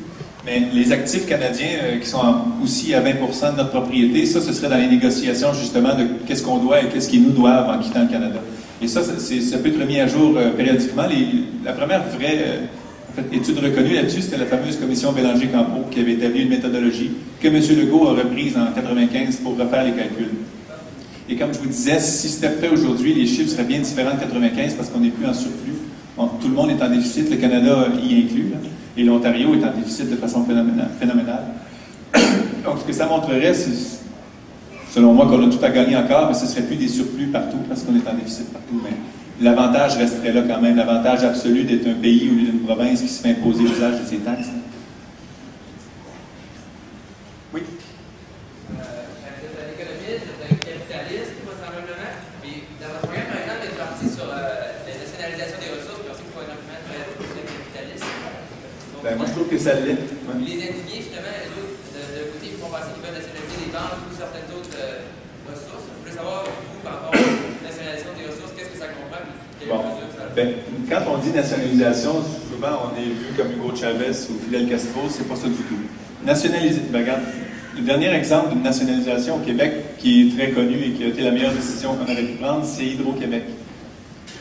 Mais les actifs canadiens qui sont aussi à 20% de notre propriété, ça, ce serait dans les négociations, justement, de qu'est-ce qu'on doit et qu'est-ce qu'ils nous doivent en quittant le Canada. Et ça peut être remis à jour périodiquement. La première vraie étude reconnue là-dessus, c'était la fameuse commission Bélanger-Campeau qui avait établi une méthodologie que M. Legault a reprise en 1995 pour refaire les calculs. Et comme je vous disais, si c'était fait aujourd'hui, les chiffres seraient bien différents de 1995 parce qu'on n'est plus en surplus. Bon, tout le monde est en déficit, le Canada y inclus, là, et l'Ontario est en déficit de façon phénoménale. Donc, ce que ça montrerait, c'est, selon moi, qu'on a tout à gagner encore, mais ce ne serait plus des surplus partout parce qu'on est en déficit partout. Mais l'avantage resterait là quand même, l'avantage absolu d'être un pays au lieu d'une province qui se fait imposer l'usage de ses taxes. Oui? Ben, moi, je trouve que ça l'est. Ouais. Les indignés, justement, les autres, de côté, ils font penser qu'ils veulent nationaliser les banques ou certaines autres ressources. Je voulais savoir, vous, par rapport à la nationalisation des ressources, qu'est-ce que ça comprend et quelles mesures ça fait? Quand on dit nationalisation, souvent on est vu comme Hugo Chavez ou Fidel Castro, c'est pas ça du tout. Nationaliser, regarde, le dernier exemple d'une nationalisation au Québec qui est très connu et qui a été la meilleure décision qu'on aurait pu prendre, c'est Hydro-Québec.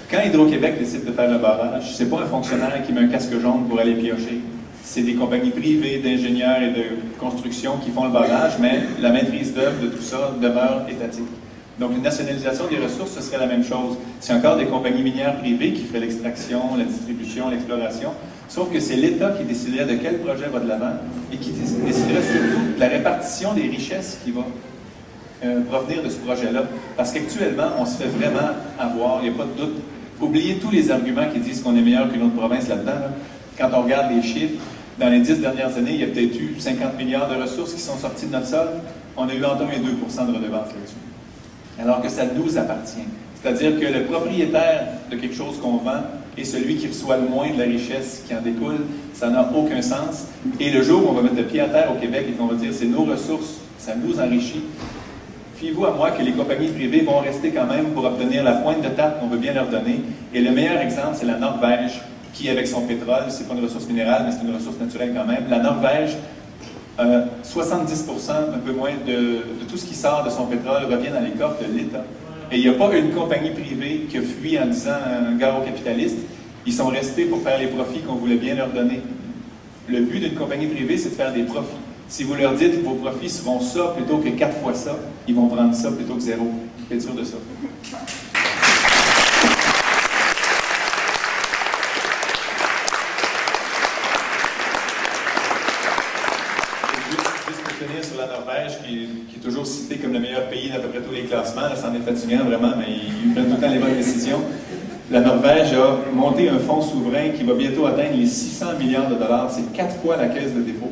Quand Hydro-Québec décide de faire le barrage, c'est pas un fonctionnaire qui met un casque jaune pour aller piocher. C'est des compagnies privées d'ingénieurs et de construction qui font le barrage, mais la maîtrise d'œuvre de tout ça demeure étatique. Donc, une nationalisation des ressources, ce serait la même chose. C'est encore des compagnies minières privées qui feraient l'extraction, la distribution, l'exploration, sauf que c'est l'État qui déciderait de quel projet va de l'avant et qui déciderait surtout de la répartition des richesses qui va provenir de ce projet-là. Parce qu'actuellement, on se fait vraiment avoir, il n'y a pas de doute. Oubliez tous les arguments qui disent qu'on est meilleur qu'une autre province là-dedans. Là. Quand on regarde les chiffres, dans les 10 dernières années, il y a peut-être eu 50 milliards de ressources qui sont sorties de notre sol. On a eu entre 1 et 2% de redevances là-dessus. Alors que ça nous appartient. C'est-à-dire que le propriétaire de quelque chose qu'on vend est celui qui reçoit le moins de la richesse qui en découle. Ça n'a aucun sens. Et le jour où on va mettre le pied à terre au Québec et qu'on va dire c'est nos ressources, ça nous enrichit, fiez-vous à moi que les compagnies privées vont rester quand même pour obtenir la pointe de tarte qu'on veut bien leur donner. Et le meilleur exemple, c'est la Norvège, qui, avec son pétrole, c'est pas une ressource minérale, mais c'est une ressource naturelle quand même. La Norvège, 70%, un peu moins, de tout ce qui sort de son pétrole revient dans les coffres de l'État. Et il n'y a pas une compagnie privée qui a fui en disant gare aux capitalistes. Ils sont restés pour faire les profits qu'on voulait bien leur donner. Le but d'une compagnie privée, c'est de faire des profits. Si vous leur dites que vos profits seront ça plutôt que 4 fois ça, ils vont prendre ça plutôt que 0. Faites sûr de ça. Sur la Norvège, qui est toujours citée comme le meilleur pays d'à peu près tous les classements, là, c'en est fatigant vraiment, mais ils prennent tout le temps les bonnes décisions. La Norvège a monté un fonds souverain qui va bientôt atteindre les 600 milliards de dollars. C'est 4 fois la caisse de dépôt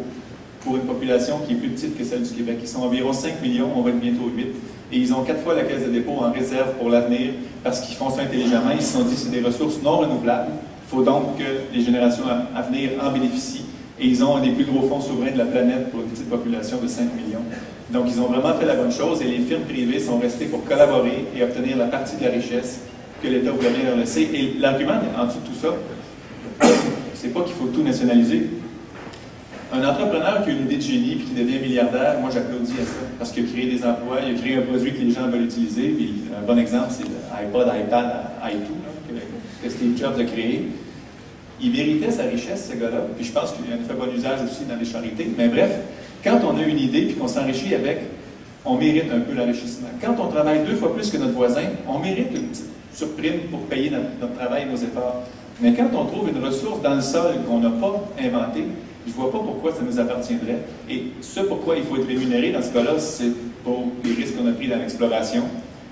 pour une population qui est plus petite que celle du Québec. Ils sont environ 5 millions, on va être bientôt 8. Et ils ont 4 fois la caisse de dépôt en réserve pour l'avenir parce qu'ils font ça intelligemment. Ils se sont dit que c'est des ressources non renouvelables. Il faut donc que les générations à venir en bénéficient. Et ils ont un des plus gros fonds souverains de la planète pour une petite population de 5 millions. Donc, ils ont vraiment fait la bonne chose et les firmes privées sont restées pour collaborer et obtenir la partie de la richesse que l'État voulait bien leur laisser. Et l'argument en dessous de tout ça, c'est pas qu'il faut tout nationaliser. Un entrepreneur qui a une idée de génie et qui devient milliardaire, moi j'applaudis à ça, parce qu'il a créé des emplois, il a créé un produit que les gens veulent utiliser. Puis un bon exemple, c'est l'iPod, iPad, i2, que Steve Jobs a créé. Il méritait sa richesse, ce gars-là, puis je pense qu'il en a fait bon usage aussi dans les charités. Mais bref, quand on a une idée et qu'on s'enrichit avec, on mérite un peu l'enrichissement. Quand on travaille 2 fois plus que notre voisin, on mérite une petite surprime pour payer notre travail et nos efforts. Mais quand on trouve une ressource dans le sol qu'on n'a pas inventée, je ne vois pas pourquoi ça nous appartiendrait. Et ce pourquoi il faut être rémunéré dans ce cas-là, c'est pour les risques qu'on a pris dans l'exploration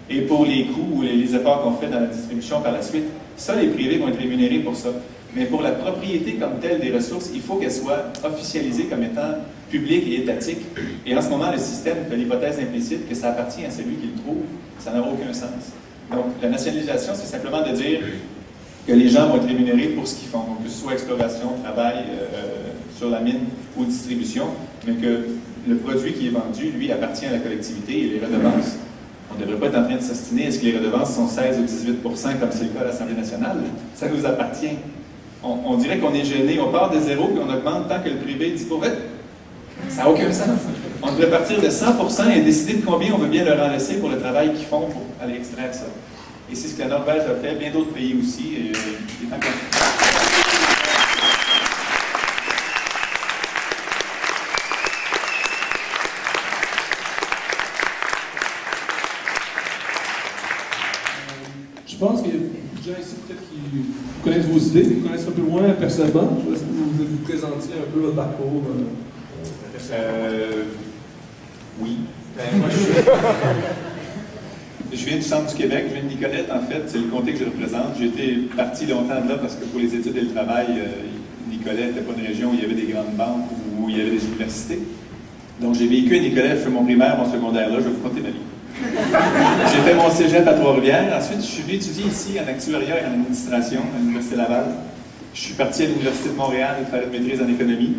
et pour les coûts ou les efforts qu'on fait dans la distribution par la suite. Ça, les privés vont être rémunérés pour ça. Mais pour la propriété comme telle des ressources, il faut qu'elle soit officialisée comme étant publique et étatique. Et en ce moment, le système fait l'hypothèse implicite que ça appartient à celui qui le trouve. Ça n'a aucun sens. Donc, la nationalisation, c'est simplement de dire que les gens vont être rémunérés pour ce qu'ils font, que ce soit exploration, travail sur la mine ou distribution, mais que le produit qui est vendu, lui, appartient à la collectivité et les redevances. On ne devrait pas être en train de s'ostiner. Est-ce que les redevances sont 16 ou 18 % comme c'est le cas à l'Assemblée nationale? Ça nous appartient. On dirait qu'on est gêné, on part de zéro puis on augmente tant que le privé dit pour être. Ça n'a aucun sens. On devrait partir de 100 % et décider de combien on veut bien leur en laisser pour le travail qu'ils font pour aller extraire ça. Et c'est ce que la Norvège a fait, bien d'autres pays aussi. Et je pense qu'il y a des gens ici peut-être qui connaissent vos idées, qui connaissent un peu moins personnellement. Je vais vous présenter un peu votre parcours. Oui. Ben, moi, je viens du centre du Québec, je viens de Nicolette, en fait, c'est le comté que je représente. J'ai été parti longtemps de là parce que pour les études et le travail, Nicolette n'était pas une région où il y avait des grandes banques ou où il y avait des universités. Donc j'ai vécu à Nicolette, je fais mon primaire, mon secondaire là, je vais vous compter ma vie. J'ai fait mon cégep à Trois-Rivières. Ensuite, je suis venu étudier ici en actuariat et en administration à l'Université Laval. Je suis parti à l'Université de Montréal faire une maîtrise en économie.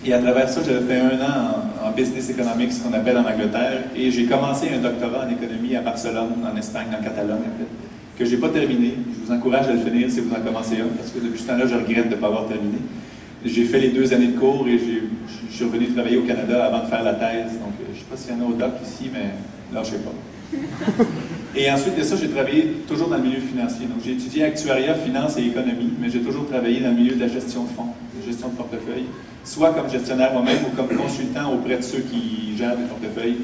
Et à travers ça, j'avais fait 1 an en business economics, ce qu'on appelle en Angleterre. Et j'ai commencé un doctorat en économie à Barcelone, en Espagne, en Catalogne, en fait, que je n'ai pas terminé. Je vous encourage à le finir si vous en commencez un, parce que depuis ce temps-là, je regrette de ne pas avoir terminé. J'ai fait les 2 années de cours et je suis revenu travailler au Canada avant de faire la thèse. Donc, je ne sais pas s'il y en a au doc ici, mais là, je ne sais pas. Et ensuite de ça, j'ai travaillé toujours dans le milieu financier. Donc, j'ai étudié actuariat, finance et économie, mais j'ai toujours travaillé dans le milieu de la gestion de fonds, de gestion de portefeuille, soit comme gestionnaire moi-même ou comme consultant auprès de ceux qui gèrent des portefeuilles.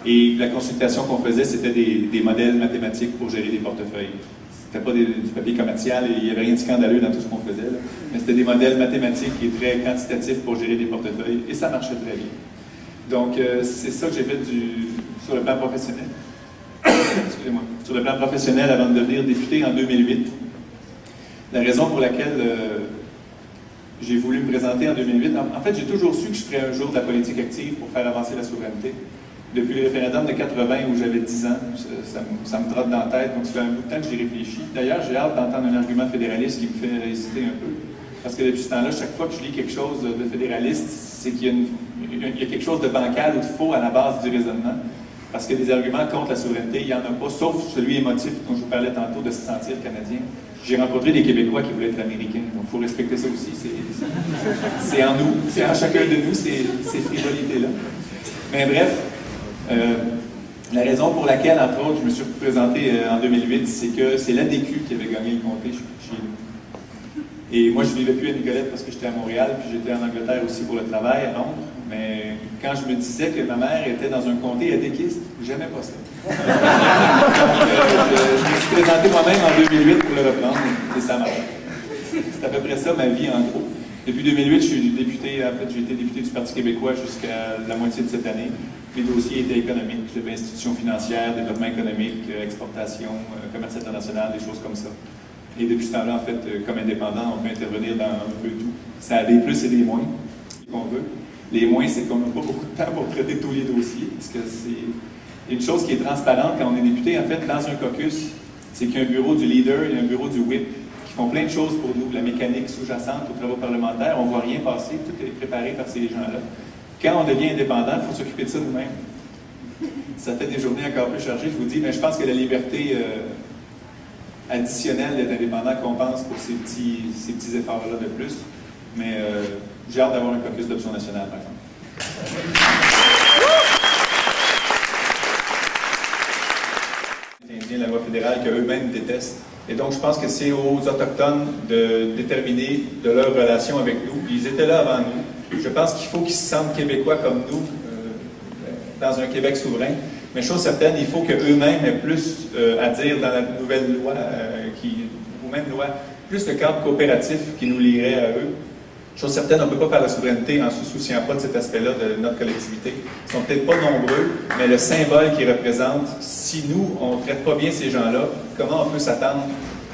Et la consultation qu'on faisait, c'était des modèles mathématiques pour gérer des portefeuilles. C'était pas du papier commercial et il n'y avait rien de scandaleux dans tout ce qu'on faisait, là. Mais c'était des modèles mathématiques et très quantitatifs pour gérer des portefeuilles et ça marchait très bien. Donc, c'est ça que j'ai fait sur le plan professionnel. Excusez-moi. Sur le plan professionnel avant de devenir député en 2008. La raison pour laquelle j'ai voulu me présenter en 2008, en fait, j'ai toujours su que je ferais un jour de la politique active pour faire avancer la souveraineté. Depuis le référendum de 80 où j'avais 10 ans, ça me trotte dans la tête, donc ça fait un bout de temps que j'y réfléchis. D'ailleurs, j'ai hâte d'entendre un argument fédéraliste qui me fait hésiter un peu. Parce que depuis ce temps-là, chaque fois que je lis quelque chose de fédéraliste, c'est qu'il y a quelque chose de bancal ou de faux à la base du raisonnement. Parce que des arguments contre la souveraineté, il n'y en a pas, sauf celui émotif, dont je vous parlais tantôt, de se sentir canadien. J'ai rencontré des Québécois qui voulaient être américains, donc il faut respecter ça aussi. C'est en nous, c'est en chacun de nous, ces frivolités-là. Mais bref, la raison pour laquelle, entre autres, je me suis représenté en 2008, c'est que c'est l'ADQ qui avait gagné le comté chez nous. Et moi, je ne vivais plus à Nicolette parce que j'étais à Montréal, puis j'étais en Angleterre aussi pour le travail, à Londres. Mais quand je me disais que ma mère était dans un comté adéquiste, j'aimais pas ça. Donc, je me suis présenté moi-même en 2008 pour le reprendre, et ça marche. C'est à peu près ça ma vie, en gros. Depuis 2008, je suis député, en fait, j'ai été député du Parti québécois jusqu'à la moitié de cette année. Mes dossiers étaient économiques, j'avais institutions financières, développement économique, exportation, commerce international, des choses comme ça. Et depuis ce temps-là, en fait, comme indépendant, on peut intervenir dans un peu tout. Ça a des plus et des moins, qu'on veut. Les moins, c'est qu'on n'a pas beaucoup de temps pour traiter tous les dossiers, parce que c'est une chose qui est transparente quand on est député, en fait, dans un caucus, c'est qu'il y a un bureau du leader et un bureau du whip qui font plein de choses pour nous, la mécanique sous-jacente aux travaux parlementaires, on ne voit rien passer, tout est préparé par ces gens-là. Quand on devient indépendant, il faut s'occuper de ça nous-mêmes. Ça fait des journées encore plus chargées, je vous dis, mais je pense que la liberté additionnelle d'être indépendant compense pour ces petits efforts-là de plus. Mais j'ai hâte d'avoir un caucus d'option nationale, par exemple. La loi fédérale qu'eux-mêmes détestent. Et donc, je pense que c'est aux Autochtones de déterminer de leur relation avec nous. Ils étaient là avant nous. Je pense qu'il faut qu'ils se sentent québécois comme nous, dans un Québec souverain. Mais chose certaine, il faut qu'eux-mêmes aient plus à dire dans la nouvelle loi, ou même loi, plus de cadre coopératif qui nous lierait à eux. Chose certaine, on ne peut pas faire la souveraineté en ne se souciant pas de cet aspect-là de notre collectivité. Ils ne sont peut-être pas nombreux, mais le symbole qu'ils représentent, si nous, on ne traite pas bien ces gens-là, comment on peut s'attendre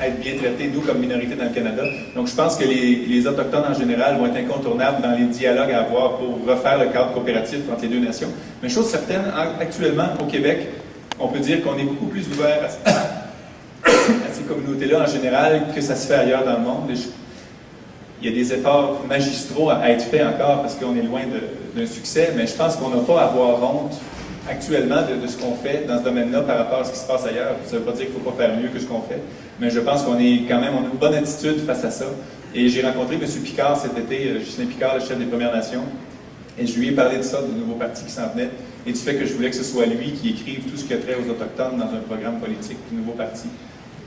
à être bien traités, nous, comme minorité dans le Canada? Donc, je pense que les Autochtones, en général, vont être incontournables dans les dialogues à avoir pour refaire le cadre coopératif entre les deux nations. Mais chose certaine, actuellement, au Québec, on peut dire qu'on est beaucoup plus ouvert à ces communautés-là, en général, que ça se fait ailleurs dans le monde. Il y a des efforts magistraux à être faits encore parce qu'on est loin d'un succès, mais je pense qu'on n'a pas à avoir honte actuellement de ce qu'on fait dans ce domaine-là par rapport à ce qui se passe ailleurs. Ça ne veut pas dire qu'il ne faut pas faire mieux que ce qu'on fait, mais je pense qu'on est quand même, on a une bonne attitude face à ça. Et j'ai rencontré M. Picard cet été, Justin Picard, le chef des Premières Nations, et je lui ai parlé de ça, du nouveau parti qui s'en venait, et du fait que je voulais que ce soit lui qui écrive tout ce qui a trait aux Autochtones dans un programme politique du nouveau parti.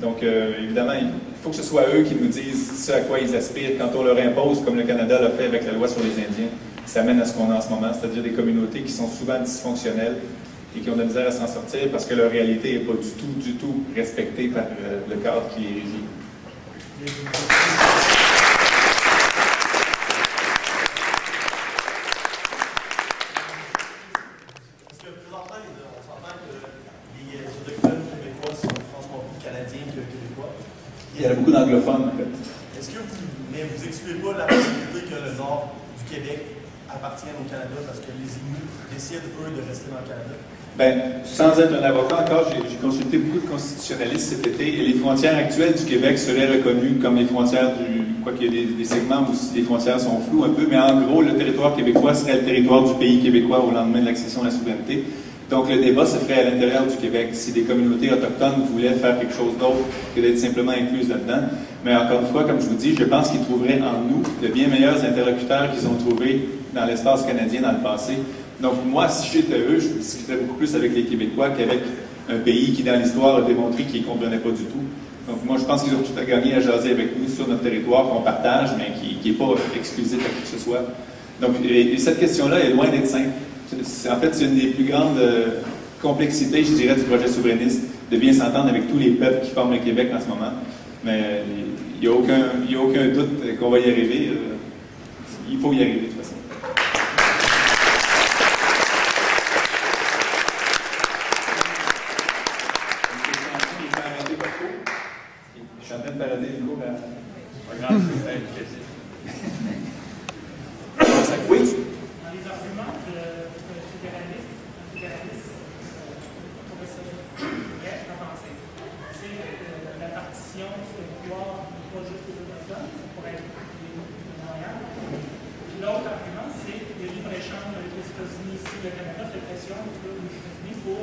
Donc, évidemment, il faut que ce soit eux qui nous disent ce à quoi ils aspirent. Quand on leur impose, comme le Canada l'a fait avec la loi sur les Indiens, ça mène à ce qu'on a en ce moment, c'est-à-dire des communautés qui sont souvent dysfonctionnelles et qui ont de la misère à s'en sortir parce que leur réalité n'est pas du tout respectée par le cadre qui les régit. Il y a beaucoup d'anglophones, en fait. Est-ce que vous excluez pas la possibilité que le nord du Québec appartienne au Canada parce que les Inuits décident, eux, de rester dans le Canada? Bien, sans être un avocat encore, j'ai consulté beaucoup de constitutionnalistes cet été et les frontières actuelles du Québec seraient reconnues comme les frontières quoi qu'il y ait des segments où les frontières sont floues un peu, mais en gros, le territoire québécois serait le territoire du pays québécois au lendemain de l'accession à la souveraineté. Donc, le débat se ferait à l'intérieur du Québec si des communautés autochtones voulaient faire quelque chose d'autre que d'être simplement incluses là-dedans. Mais encore une fois, comme je vous dis, je pense qu'ils trouveraient en nous de bien meilleurs interlocuteurs qu'ils ont trouvés dans l'espace canadien dans le passé. Donc, moi, si j'étais eux, je discuterais beaucoup plus avec les Québécois qu'avec un pays qui, dans l'histoire, a démontré qu'ils ne comprenaient pas du tout. Donc, moi, je pense qu'ils ont tout à gagner à jaser avec nous sur notre territoire qu'on partage, mais qui n'est pas exclusif à qui que ce soit. Donc, et cette question-là est loin d'être simple. En fait, c'est une des plus grandes complexités, je dirais, du projet souverainiste, de bien s'entendre avec tous les peuples qui forment le Québec en ce moment. Mais il n'y a aucun doute qu'on va y arriver. Il faut y arriver, de toute façon. Je suis en train de parader le cours à... Oui? L'autre argument, c'est le libre-échange avec les États-Unis. Si le Canada fait pression sur les États-Unis pour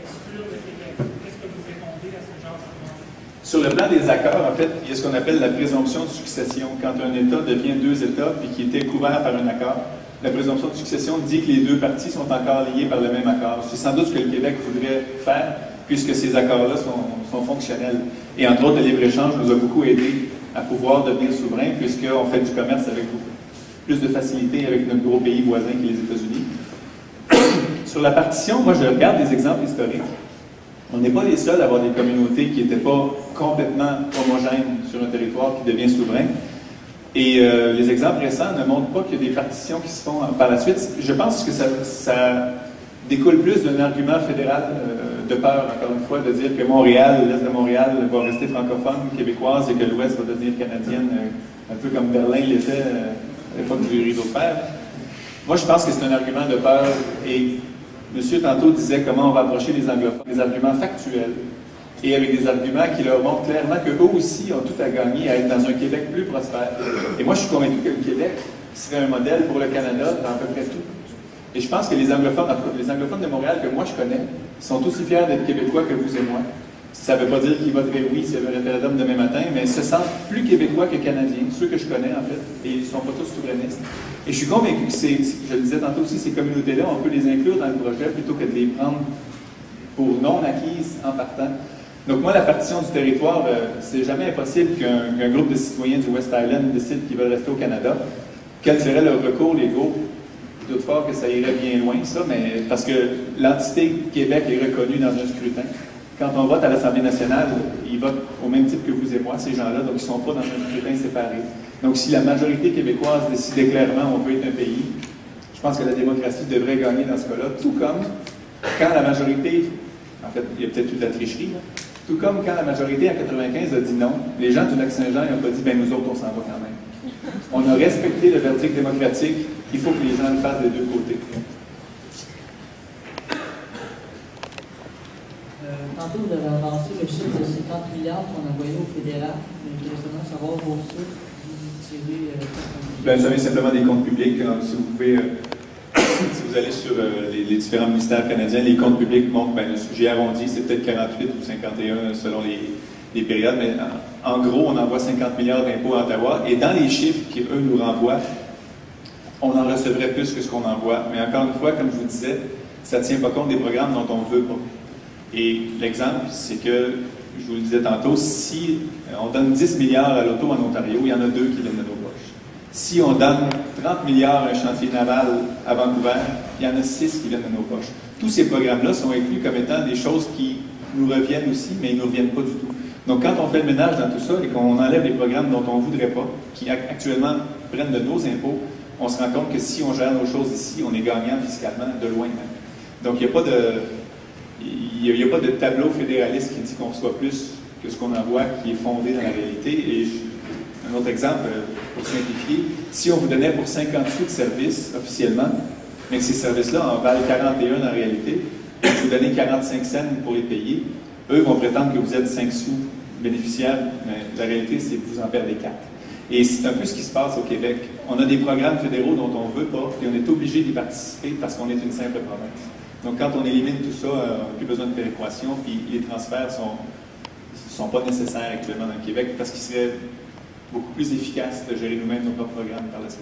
exclure le Québec? Qu'est-ce que vous répondez à ce genre d'argument? Sur le plan des accords, en fait, il y a ce qu'on appelle la présomption de succession. Quand un État devient deux États puis qui était couvert par un accord, la présomption de succession dit que les deux parties sont encore liées par le même accord. C'est sans doute ce que le Québec voudrait faire, puisque ces accords-là sont fonctionnels. Et entre autres, le libre-échange nous a beaucoup aidé à pouvoir devenir souverain, puisqu'on fait du commerce avec beaucoup plus de facilité avec notre gros pays voisin qui est les États-Unis. Sur la partition, moi, je regarde des exemples historiques. On n'est pas les seuls à avoir des communautés qui n'étaient pas complètement homogènes sur un territoire qui devient souverain. Et les exemples récents ne montrent pas qu'il y a des partitions qui se font par la suite. Je pense que ça découle plus d'un argument fédéral de peur, encore une fois, de dire que Montréal, l'Est de Montréal, va rester francophone, québécoise, et que l'Ouest va devenir canadienne, un peu comme Berlin l'était à l'époque du rideau de fer. Moi, je pense que c'est un argument de peur, et monsieur tantôt disait comment on va approcher les anglophones, des arguments factuels, et avec des arguments qui leur montrent clairement qu'eux aussi ont tout à gagner à être dans un Québec plus prospère. Et moi, je suis convaincu que le Québec serait un modèle pour le Canada dans à peu près tout. Et je pense que les anglophones de Montréal que moi je connais sont aussi fiers d'être québécois que vous et moi. Ça ne veut pas dire qu'ils voteraient oui s'il y avait un référendum demain matin, mais se sentent plus québécois que canadiens, ceux que je connais en fait, et ils ne sont pas tous souverainistes. Et je suis convaincu que je le disais tantôt aussi, ces communautés-là, on peut les inclure dans le projet plutôt que de les prendre pour non acquises en partant. Donc moi, la partition du territoire, c'est jamais impossible qu'un groupe de citoyens du West Island décide qu'ils veulent rester au Canada. Quel serait leur recours légaux? Je doute fort que ça irait bien loin, ça, mais parce que l'entité Québec est reconnue dans un scrutin. Quand on vote à l'Assemblée nationale, ils votent au même titre que vous et moi, ces gens-là, donc ils ne sont pas dans un scrutin séparé. Donc si la majorité québécoise décidait clairement on veut être un pays, je pense que la démocratie devrait gagner dans ce cas-là, tout comme quand la majorité, en fait, il y a peut-être eu de la tricherie, là, tout comme quand la majorité en 95 a dit non, les gens du Lac-Saint-Jean n'ont pas dit ben nous autres on s'en va quand même. On a respecté le verdict démocratique, il faut que les gens le fassent des deux côtés. Tantôt, vous avez avancé le chiffre de 50 milliards qu'on a envoyé au fédéral. Je voulais seulement savoir vos sources. Vous avez simplement des comptes publics. Si vous pouvez, si vous allez sur les différents ministères canadiens, les comptes publics montrent, j'ai arrondi, c'est peut-être 48 ou 51 selon les périodes, mais en gros, on envoie 50 milliards d'impôts à Ottawa. Et dans les chiffres qu'eux nous renvoient, on en recevrait plus que ce qu'on envoie. Mais encore une fois, comme je vous disais, ça ne tient pas compte des programmes dont on ne veut pas. Et l'exemple, c'est que, je vous le disais tantôt, si on donne 10 milliards à l'auto en Ontario, il y en a 2 qui viennent de nos poches. Si on donne 30 milliards à un chantier naval à Vancouver, il y en a 6 qui viennent de nos poches. Tous ces programmes-là sont inclus comme étant des choses qui nous reviennent aussi, mais ils ne nous reviennent pas du tout. Donc, quand on fait le ménage dans tout ça et qu'on enlève les programmes dont on ne voudrait pas, qui actuellement prennent de nos impôts, on se rend compte que si on gère nos choses ici, on est gagnant fiscalement, de loin même. Donc, il n'y a pas de tableau fédéraliste qui dit qu'on reçoit plus que ce qu'on envoie, qui est fondé dans la réalité. Et un autre exemple, pour simplifier, si on vous donnait pour 50 sous de service officiellement, mais que ces services-là en valent 41 en réalité, et vous donnez 45 cents pour les payer, eux vont prétendre que vous êtes 5 sous bénéficiaires, mais la réalité, c'est que vous en perdez 4. Et c'est un peu ce qui se passe au Québec. On a des programmes fédéraux dont on ne veut pas, et on est obligé d'y participer parce qu'on est une simple province. Donc, quand on élimine tout ça, on n'a plus besoin de péréquation, puis les transferts ne sont pas nécessaires actuellement dans le Québec parce qu'il serait beaucoup plus efficace de gérer nous-mêmes nos propres programmes par la suite.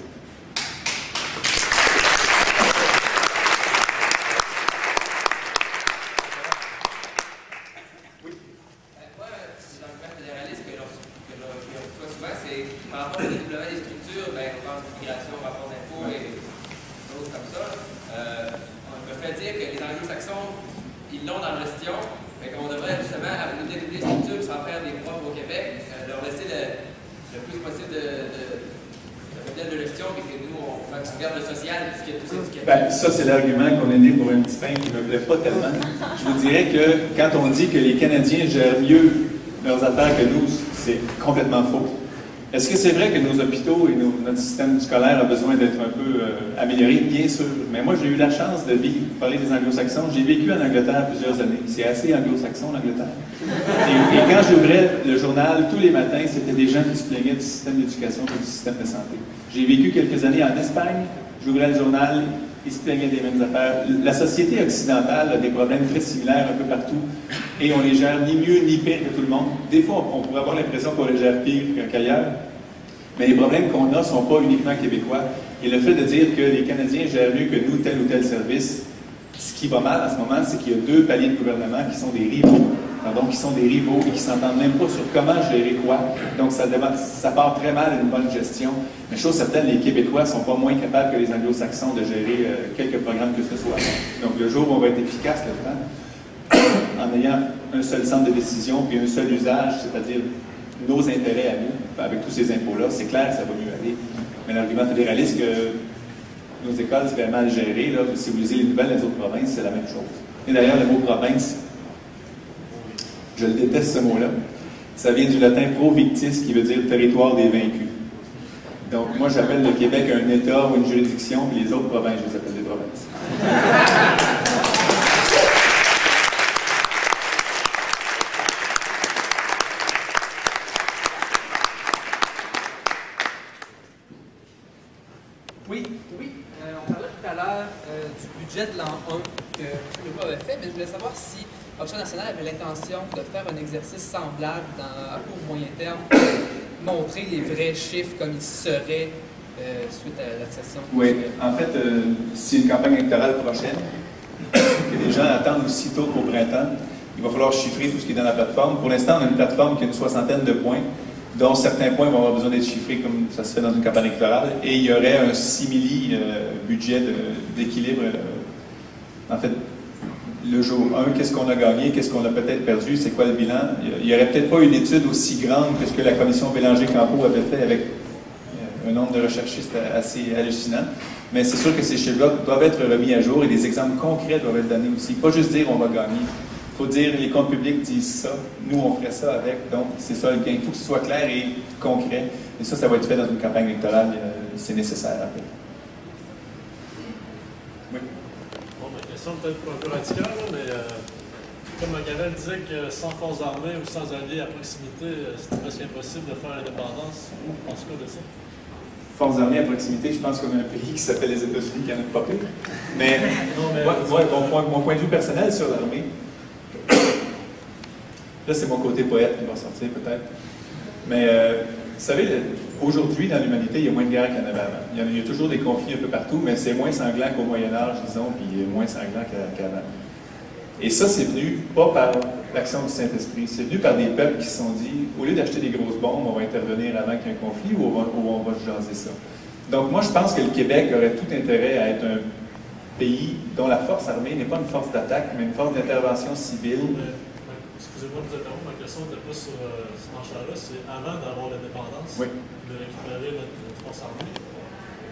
Par rapport au développement des structures, on pense migration, rapport d'impôts et choses comme ça. On me fait dire que les anglo-saxons, ils l'ont dans la gestion, mais qu'on devrait justement développer des structures sans faire des propres au Québec, leur laisser le plus possible de modèle de gestion, et que nous, on garde le social, puisqu'il y a tout ça. Ça, c'est l'argument qu'on est né pour un petit pain qui ne me plaît pas tellement. Je vous dirais que quand on dit que les Canadiens gèrent mieux leurs affaires que nous, c'est complètement faux. Est-ce que c'est vrai que nos hôpitaux et notre système scolaire a besoin d'être un peu amélioré? Bien sûr. Mais moi, j'ai eu la chance de vivre, parler des anglo-saxons. J'ai vécu en Angleterre plusieurs années. C'est assez anglo-saxon, l'Angleterre. Et quand j'ouvrais le journal, tous les matins, c'était des gens qui se plaignaient du système d'éducation et du système de santé. J'ai vécu quelques années en Espagne. J'ouvrais le journal, ils se plaignaient des mêmes affaires. La société occidentale a des problèmes très similaires un peu partout et on les gère ni mieux ni pire que tout le monde. Des fois, on pourrait avoir l'impression qu'on les gère pire qu'ailleurs, mais les problèmes qu'on a ne sont pas uniquement québécois. Et le fait de dire que les Canadiens gèrent mieux que nous tel ou tel service, ce qui va mal en ce moment, c'est qu'il y a deux paliers de gouvernement qui sont des rivaux. Donc, qui sont des rivaux et qui ne s'entendent même pas sur comment gérer quoi. Donc, ça part très mal à une bonne gestion. Mais chose certaine, les Québécois ne sont pas moins capables que les Anglo-Saxons de gérer quelques programmes que ce soit. Donc, le jour où on va être efficace là-dedans, en ayant un seul centre de décision puis un seul usage, c'est-à-dire nos intérêts à nous, avec tous ces impôts-là, c'est clair que ça va mieux aller. Mais l'argument fédéraliste que nos écoles seraient mal gérées, là, si vous lisez les nouvelles des autres provinces, c'est la même chose. Et d'ailleurs, le mot province, je le déteste ce mot-là. Ça vient du latin pro-victis, qui veut dire territoire des vaincus. Donc, moi, j'appelle le Québec un État ou une juridiction, puis les autres provinces, je les appelle des provinces. Oui. On parlait tout à l'heure du budget de l'an 1 que Trudeau avait fait, mais je voulais savoir si Option nationale avait l'intention de faire un exercice semblable à court ou moyen terme, montrer les vrais chiffres comme ils seraient suite à l'accession. Oui, en fait, c'est une campagne électorale prochaine, que les gens attendent aussitôt qu'au printemps. Il va falloir chiffrer tout ce qui est dans la plateforme. Pour l'instant, on a une plateforme qui a une 60aine de points, dont certains points vont avoir besoin d'être chiffrés comme ça se fait dans une campagne électorale, et il y aurait un simili budget d'équilibre. En fait, le jour 1, qu'est-ce qu'on a gagné, qu'est-ce qu'on a peut-être perdu, c'est quoi le bilan. Il n'y aurait peut-être pas une étude aussi grande que ce que la commission Bélanger-Campeau avait fait avec un nombre de recherchistes assez hallucinant. Mais c'est sûr que ces chiffres-là doivent être remis à jour et des exemples concrets doivent être donnés aussi. Pas juste dire on va gagner. Il faut dire les comptes publics disent ça, nous on ferait ça avec, donc c'est ça le gain. Il faut que ce soit clair et concret. Et ça va être fait dans une campagne électorale, c'est nécessaire en fait. Oui. Bon, ma question peut-être un peu radicale, mais comme Machiavel disait que sans forces armées ou sans alliés à proximité, c'était presque impossible de faire l'indépendance. Vous pensez quoi de ça? Forces armées à proximité, je pense qu'on a un pays qui s'appelle les États-Unis qui en a pas pire. Mais, mon point de vue personnel sur l'armée, là c'est mon côté poète qui va sortir peut-être. Mais vous savez, aujourd'hui dans l'humanité, il y a moins de guerres qu'il y en avait avant. Il y a toujours des conflits un peu partout, mais c'est moins sanglant qu'au Moyen-Âge, disons, puis moins sanglant qu'avant. Et ça, c'est venu pas par l'action du Saint-Esprit, c'est venu par des peuples qui se sont dit, au lieu d'acheter des grosses bombes, on va intervenir avant qu'il y ait un conflit ou on va jaser ça. Donc moi, je pense que le Québec aurait tout intérêt à être un pays dont la force armée n'est pas une force d'attaque, mais une force d'intervention civile. Excusez-moi de vous interrompre, ma question n'était pas sur ce marché-là, c'est avant d'avoir l'indépendance, de récupérer notre force armée.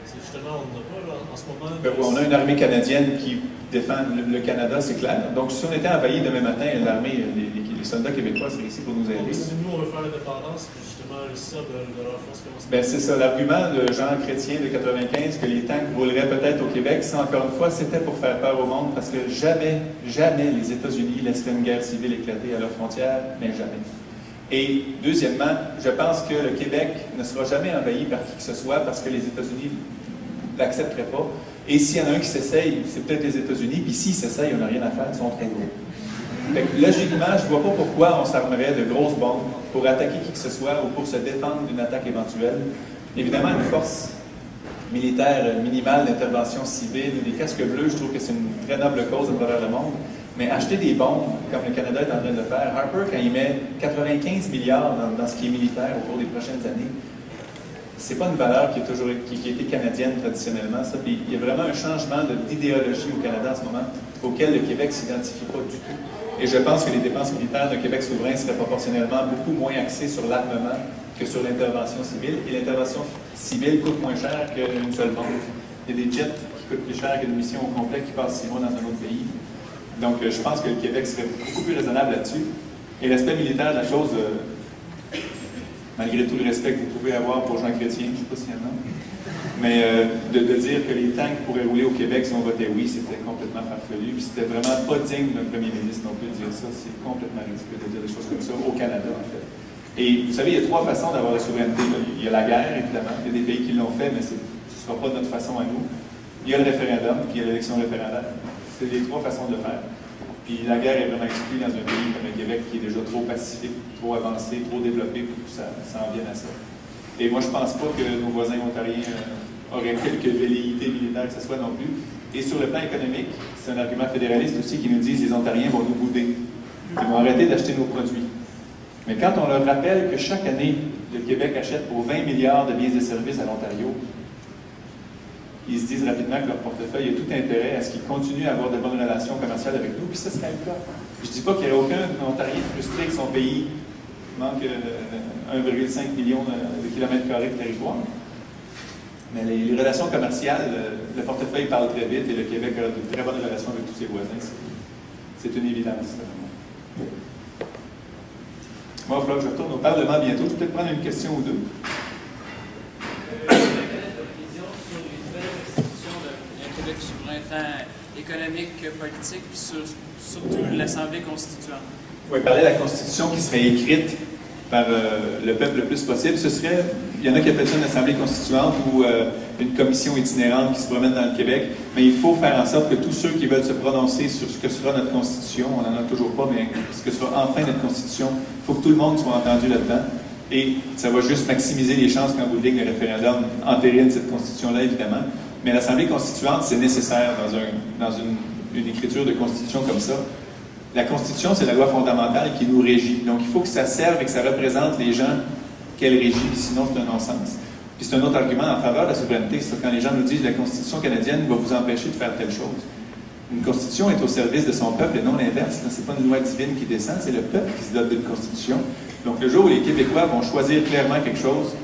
C'est justement, on n'a pas là, en ce moment. On a une armée canadienne qui défend le Canada, c'est clair. Donc si on était envahi demain matin, l'armée, les soldats québécois seraient ici pour nous aider. Donc, si nous on veut faire l'indépendance, puis justement réussir de leur force commence. Ben c'est ça, l'argument de Jean Chrétien de 95 que les tanks rouleraient peut-être au Québec, ça encore une fois, c'était pour faire peur au monde parce que jamais les États-Unis laisseraient une guerre civile éclater à leurs frontières, mais jamais. Et deuxièmement, je pense que le Québec ne sera jamais envahi par qui que ce soit parce que les États-Unis ne l'accepteraient pas. Et s'il y en a un qui s'essaye, c'est peut-être les États-Unis, puis s'ils s'essayent, on n'a rien à faire, ils sont très gros. Fait que, logiquement, je ne vois pas pourquoi on s'armerait de grosses bombes pour attaquer qui que ce soit ou pour se défendre d'une attaque éventuelle. Évidemment, une force militaire minimale d'intervention civile, des casques bleus, je trouve que c'est une très noble cause à travers le monde. Mais acheter des bombes, comme le Canada est en train de faire, Harper, quand il met 95 milliards dans ce qui est militaire au cours des prochaines années, c'est pas une valeur qui a été canadienne traditionnellement. Ça. Puis il y a vraiment un changement d'idéologie au Canada en ce moment, auquel le Québec ne s'identifie pas du tout. Et je pense que les dépenses militaires d'un Québec souverain seraient proportionnellement beaucoup moins axées sur l'armement que sur l'intervention civile. Et l'intervention civile coûte moins cher qu'une seule bombe. Il y a des jets qui coûtent plus cher qu'une mission au complet qui passe 6 mois dans un autre pays. Donc, je pense que le Québec serait beaucoup plus raisonnable là-dessus. Et l'aspect militaire de la chose, malgré tout le respect que vous pouvez avoir pour Jean Chrétien, je ne sais pas s'il y en a, mais de dire que les tanks pourraient rouler au Québec si on votait oui, c'était complètement farfelu. Puis c'était vraiment pas digne d'un premier ministre non plus de dire ça. C'est complètement ridicule de dire des choses comme ça au Canada, en fait. Et vous savez, il y a 3 façons d'avoir la souveraineté. Il y a la guerre, évidemment. Il y a des pays qui l'ont fait, mais ce ne sera pas notre façon à nous. il y a le référendum, puis il y a l'élection référendaire. C'est les trois façons de le faire. Puis la guerre est vraiment exclue dans un pays comme le Québec qui est déjà trop pacifique, trop avancé, trop développé pour que ça en vienne à ça. Et moi, je ne pense pas que nos voisins ontariens auraient quelque velléité militaire que ce soit non plus. Et sur le plan économique, c'est un argument fédéraliste aussi qui nous dit que les Ontariens vont nous bouder. Ils vont arrêter d'acheter nos produits. Mais quand on leur rappelle que chaque année, le Québec achète pour 20 milliards de biens et services à l'Ontario, ils se disent rapidement que leur portefeuille a tout intérêt à ce qu'ils continuent à avoir de bonnes relations commerciales avec nous, puis ça serait le cas. Je ne dis pas qu'il n'y aurait aucun Ontarien frustré que son pays manque 1,5 million de kilomètres carrés de territoire. Mais les relations commerciales, le portefeuille parle très vite et le Québec a de très bonnes relations avec tous ses voisins. C'est une évidence. Moi, il va falloir que je retourne au Parlement bientôt. Je vais peut-être prendre une question ou deux. Québec souverain, tant économique que politique, puis surtout l'Assemblée constituante. Oui, parler de la Constitution qui serait écrite par le peuple le plus possible, ce serait, il y en a qui appellent ça une Assemblée constituante ou une commission itinérante qui se promène dans le Québec, mais il faut faire en sorte que tous ceux qui veulent se prononcer sur ce que sera notre Constitution, on n'en a toujours pas, mais ce que sera enfin notre Constitution, il faut que tout le monde soit entendu là-dedans. Et ça va juste maximiser les chances qu'en bout de ligne, le référendum entérine cette Constitution-là, évidemment. Mais l'Assemblée constituante, c'est nécessaire dans une écriture de Constitution comme ça. La Constitution, c'est la loi fondamentale qui nous régit. Donc, il faut que ça serve et que ça représente les gens qu'elle régit, sinon c'est un non-sens. Puis c'est un autre argument en faveur de la souveraineté, c'est quand les gens nous disent que la Constitution canadienne va vous empêcher de faire telle chose. Une Constitution est au service de son peuple et non l'inverse. Ce n'est pas une loi divine qui descend, c'est le peuple qui se dote d'une Constitution. Donc, le jour où les Québécois vont choisir clairement quelque chose,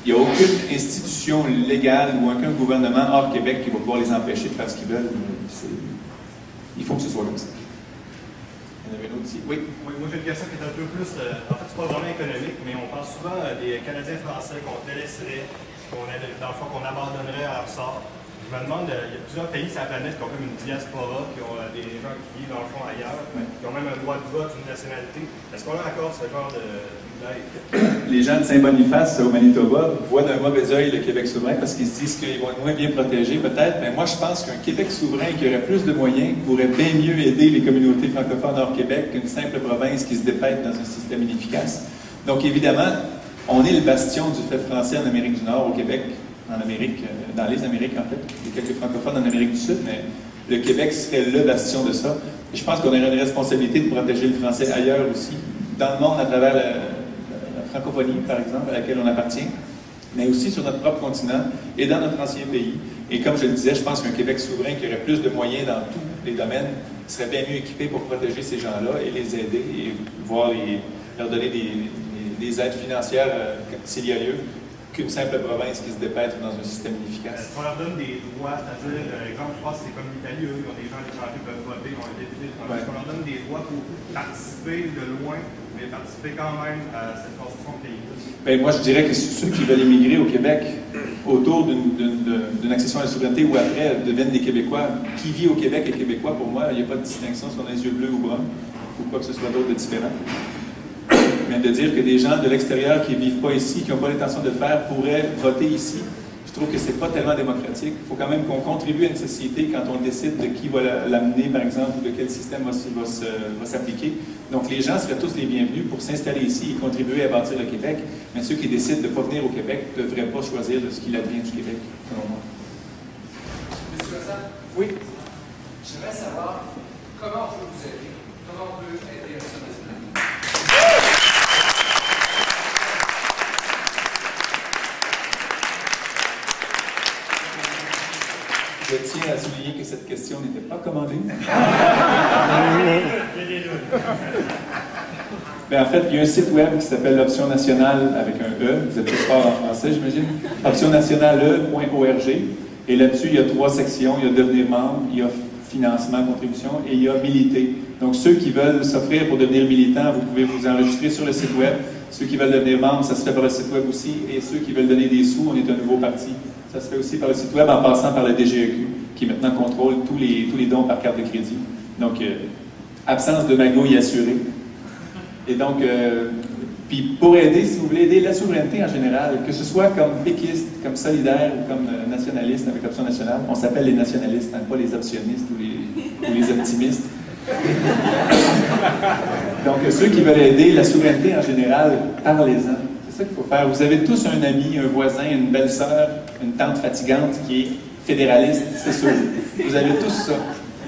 il n'y a aucune institution légale ou aucun gouvernement hors Québec qui va pouvoir les empêcher de faire ce qu'ils veulent. Il faut que ce soit comme ça. Il y en avait une autre ici. Oui. Oui, moi j'ai une question qui est un peu plus. En fait, c'est pas vraiment économique, mais on pense souvent des Canadiens français qu'on délaisserait, dans le fond, qu'on abandonnerait à leur sort. Je me demande, il y a plusieurs pays sur la planète qui ont comme une diaspora, qui ont des gens qui vivent dans le fond ailleurs, qui ont même un droit de vote, une nationalité. Est-ce qu'on a encore ce genre d'aide? Les gens de Saint-Boniface au Manitoba voient d'un mauvais œil le Québec souverain parce qu'ils se disent qu'ils vont être moins bien protégés, peut-être. Mais moi, je pense qu'un Québec souverain qui aurait plus de moyens pourrait bien mieux aider les communautés francophones hors Québec qu'une simple province qui se dépête dans un système inefficace. Donc, évidemment, on est le bastion du fait français en Amérique du Nord, au Québec, en Amérique, dans les Amériques, en fait. Il y a quelques francophones en Amérique du Sud, mais le Québec serait le bastion de ça. Et je pense qu'on aurait une responsabilité de protéger le français ailleurs aussi, dans le monde, à travers la francophonie, par exemple, à laquelle on appartient, mais aussi sur notre propre continent et dans notre ancien pays. Et comme je le disais, je pense qu'un Québec souverain qui aurait plus de moyens dans tous les domaines serait bien mieux équipé pour protéger ces gens-là et les aider et leur donner des aides financières s'il y a lieu, qu'une simple province qui se dépêtre dans un système inefficace. On leur donne des droits, c'est-à-dire, par exemple, je pense que c'est comme l'Italie, eux, ils ont des gens à l'étranger qui peuvent voter, ils ont des députés étrangers. On leur donne des droits pour participer de loin, mais participer quand même à cette construction de pays. Bien, moi, je dirais que ceux qui veulent immigrer au Québec autour d'une accession à la souveraineté ou après deviennent des Québécois. Qui vit au Québec est Québécois. Pour moi, il n'y a pas de distinction si on a les yeux bleus ou bruns ou quoi que ce soit d'autre de différent. Mais de dire que des gens de l'extérieur qui ne vivent pas ici, qui n'ont pas l'intention de le faire, pourraient voter ici, je trouve que ce n'est pas tellement démocratique. Il faut quand même qu'on contribue à une société quand on décide de qui va l'amener, par exemple, ou de quel système va s'appliquer. Donc les gens seraient tous les bienvenus pour s'installer ici et contribuer à bâtir le Québec. Mais ceux qui décident de ne pas venir au Québec ne devraient pas choisir de ce qu'il advient du Québec, selon moi. Monsieur Cossat? Oui. J'aimerais savoir comment on peut vous aider, comment on peut aider l'Action nationale. Je tiens à souligner que cette question n'était pas commandée. Bien, en fait, il y a un site web qui s'appelle l'Option nationale avec un E. Vous êtes tous forts en français, j'imagine. optionnationale.org. Et là-dessus, il y a 3 sections. Il y a devenir membre, il y a financement, contribution et il y a militer. Donc, ceux qui veulent s'offrir pour devenir militants, vous pouvez vous enregistrer sur le site web. Ceux qui veulent devenir membres, ça se fait par le site web aussi. Et ceux qui veulent donner des sous, on est un nouveau parti. Ça se fait aussi par le site web en passant par le DGEQ, qui maintenant contrôle tous les dons par carte de crédit. Donc, absence de magouille assurée. Et donc, Puis pour aider, si vous voulez aider la souveraineté en général, que ce soit comme péquiste, comme solidaire ou comme nationaliste avec Option nationale, on s'appelle les nationalistes, hein, pas les optionnistes ou les optimistes. Donc ceux qui veulent aider la souveraineté en général, parlez-en. C'est ça qu'il faut faire. Vous avez tous un ami, un voisin, une belle-sœur, une tante fatigante qui est fédéraliste, c'est sûr. Vous avez tous ça.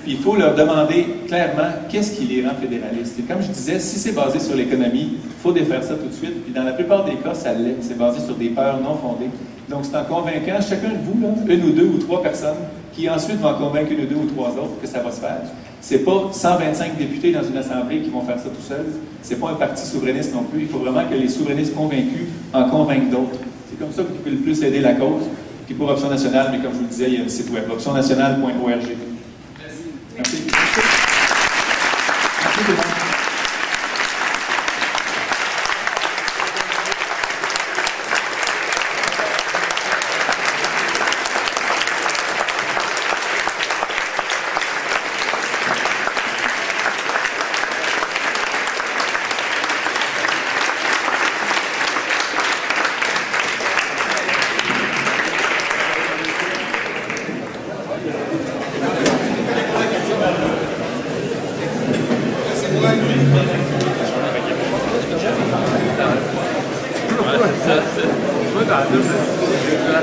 Puis il faut leur demander clairement qu'est-ce qui les rend fédéralistes. Et comme je disais, si c'est basé sur l'économie, il faut défaire ça tout de suite. Puis dans la plupart des cas, ça l'est. C'est basé sur des peurs non fondées. Donc c'est en convainquant chacun de vous, là, une ou deux ou trois personnes, qui ensuite vont convaincre une ou deux ou trois autres que ça va se faire. C'est pas 125 députés dans une assemblée qui vont faire ça tout seuls. C'est pas un parti souverainiste non plus. Il faut vraiment que les souverainistes convaincus en convainquent d'autres. C'est comme ça que vous pouvez le plus aider la cause. Puis pour Option nationale, mais comme je vous le disais, il y a un site web, optionnationale.org. Merci. Merci tout le monde. Moi,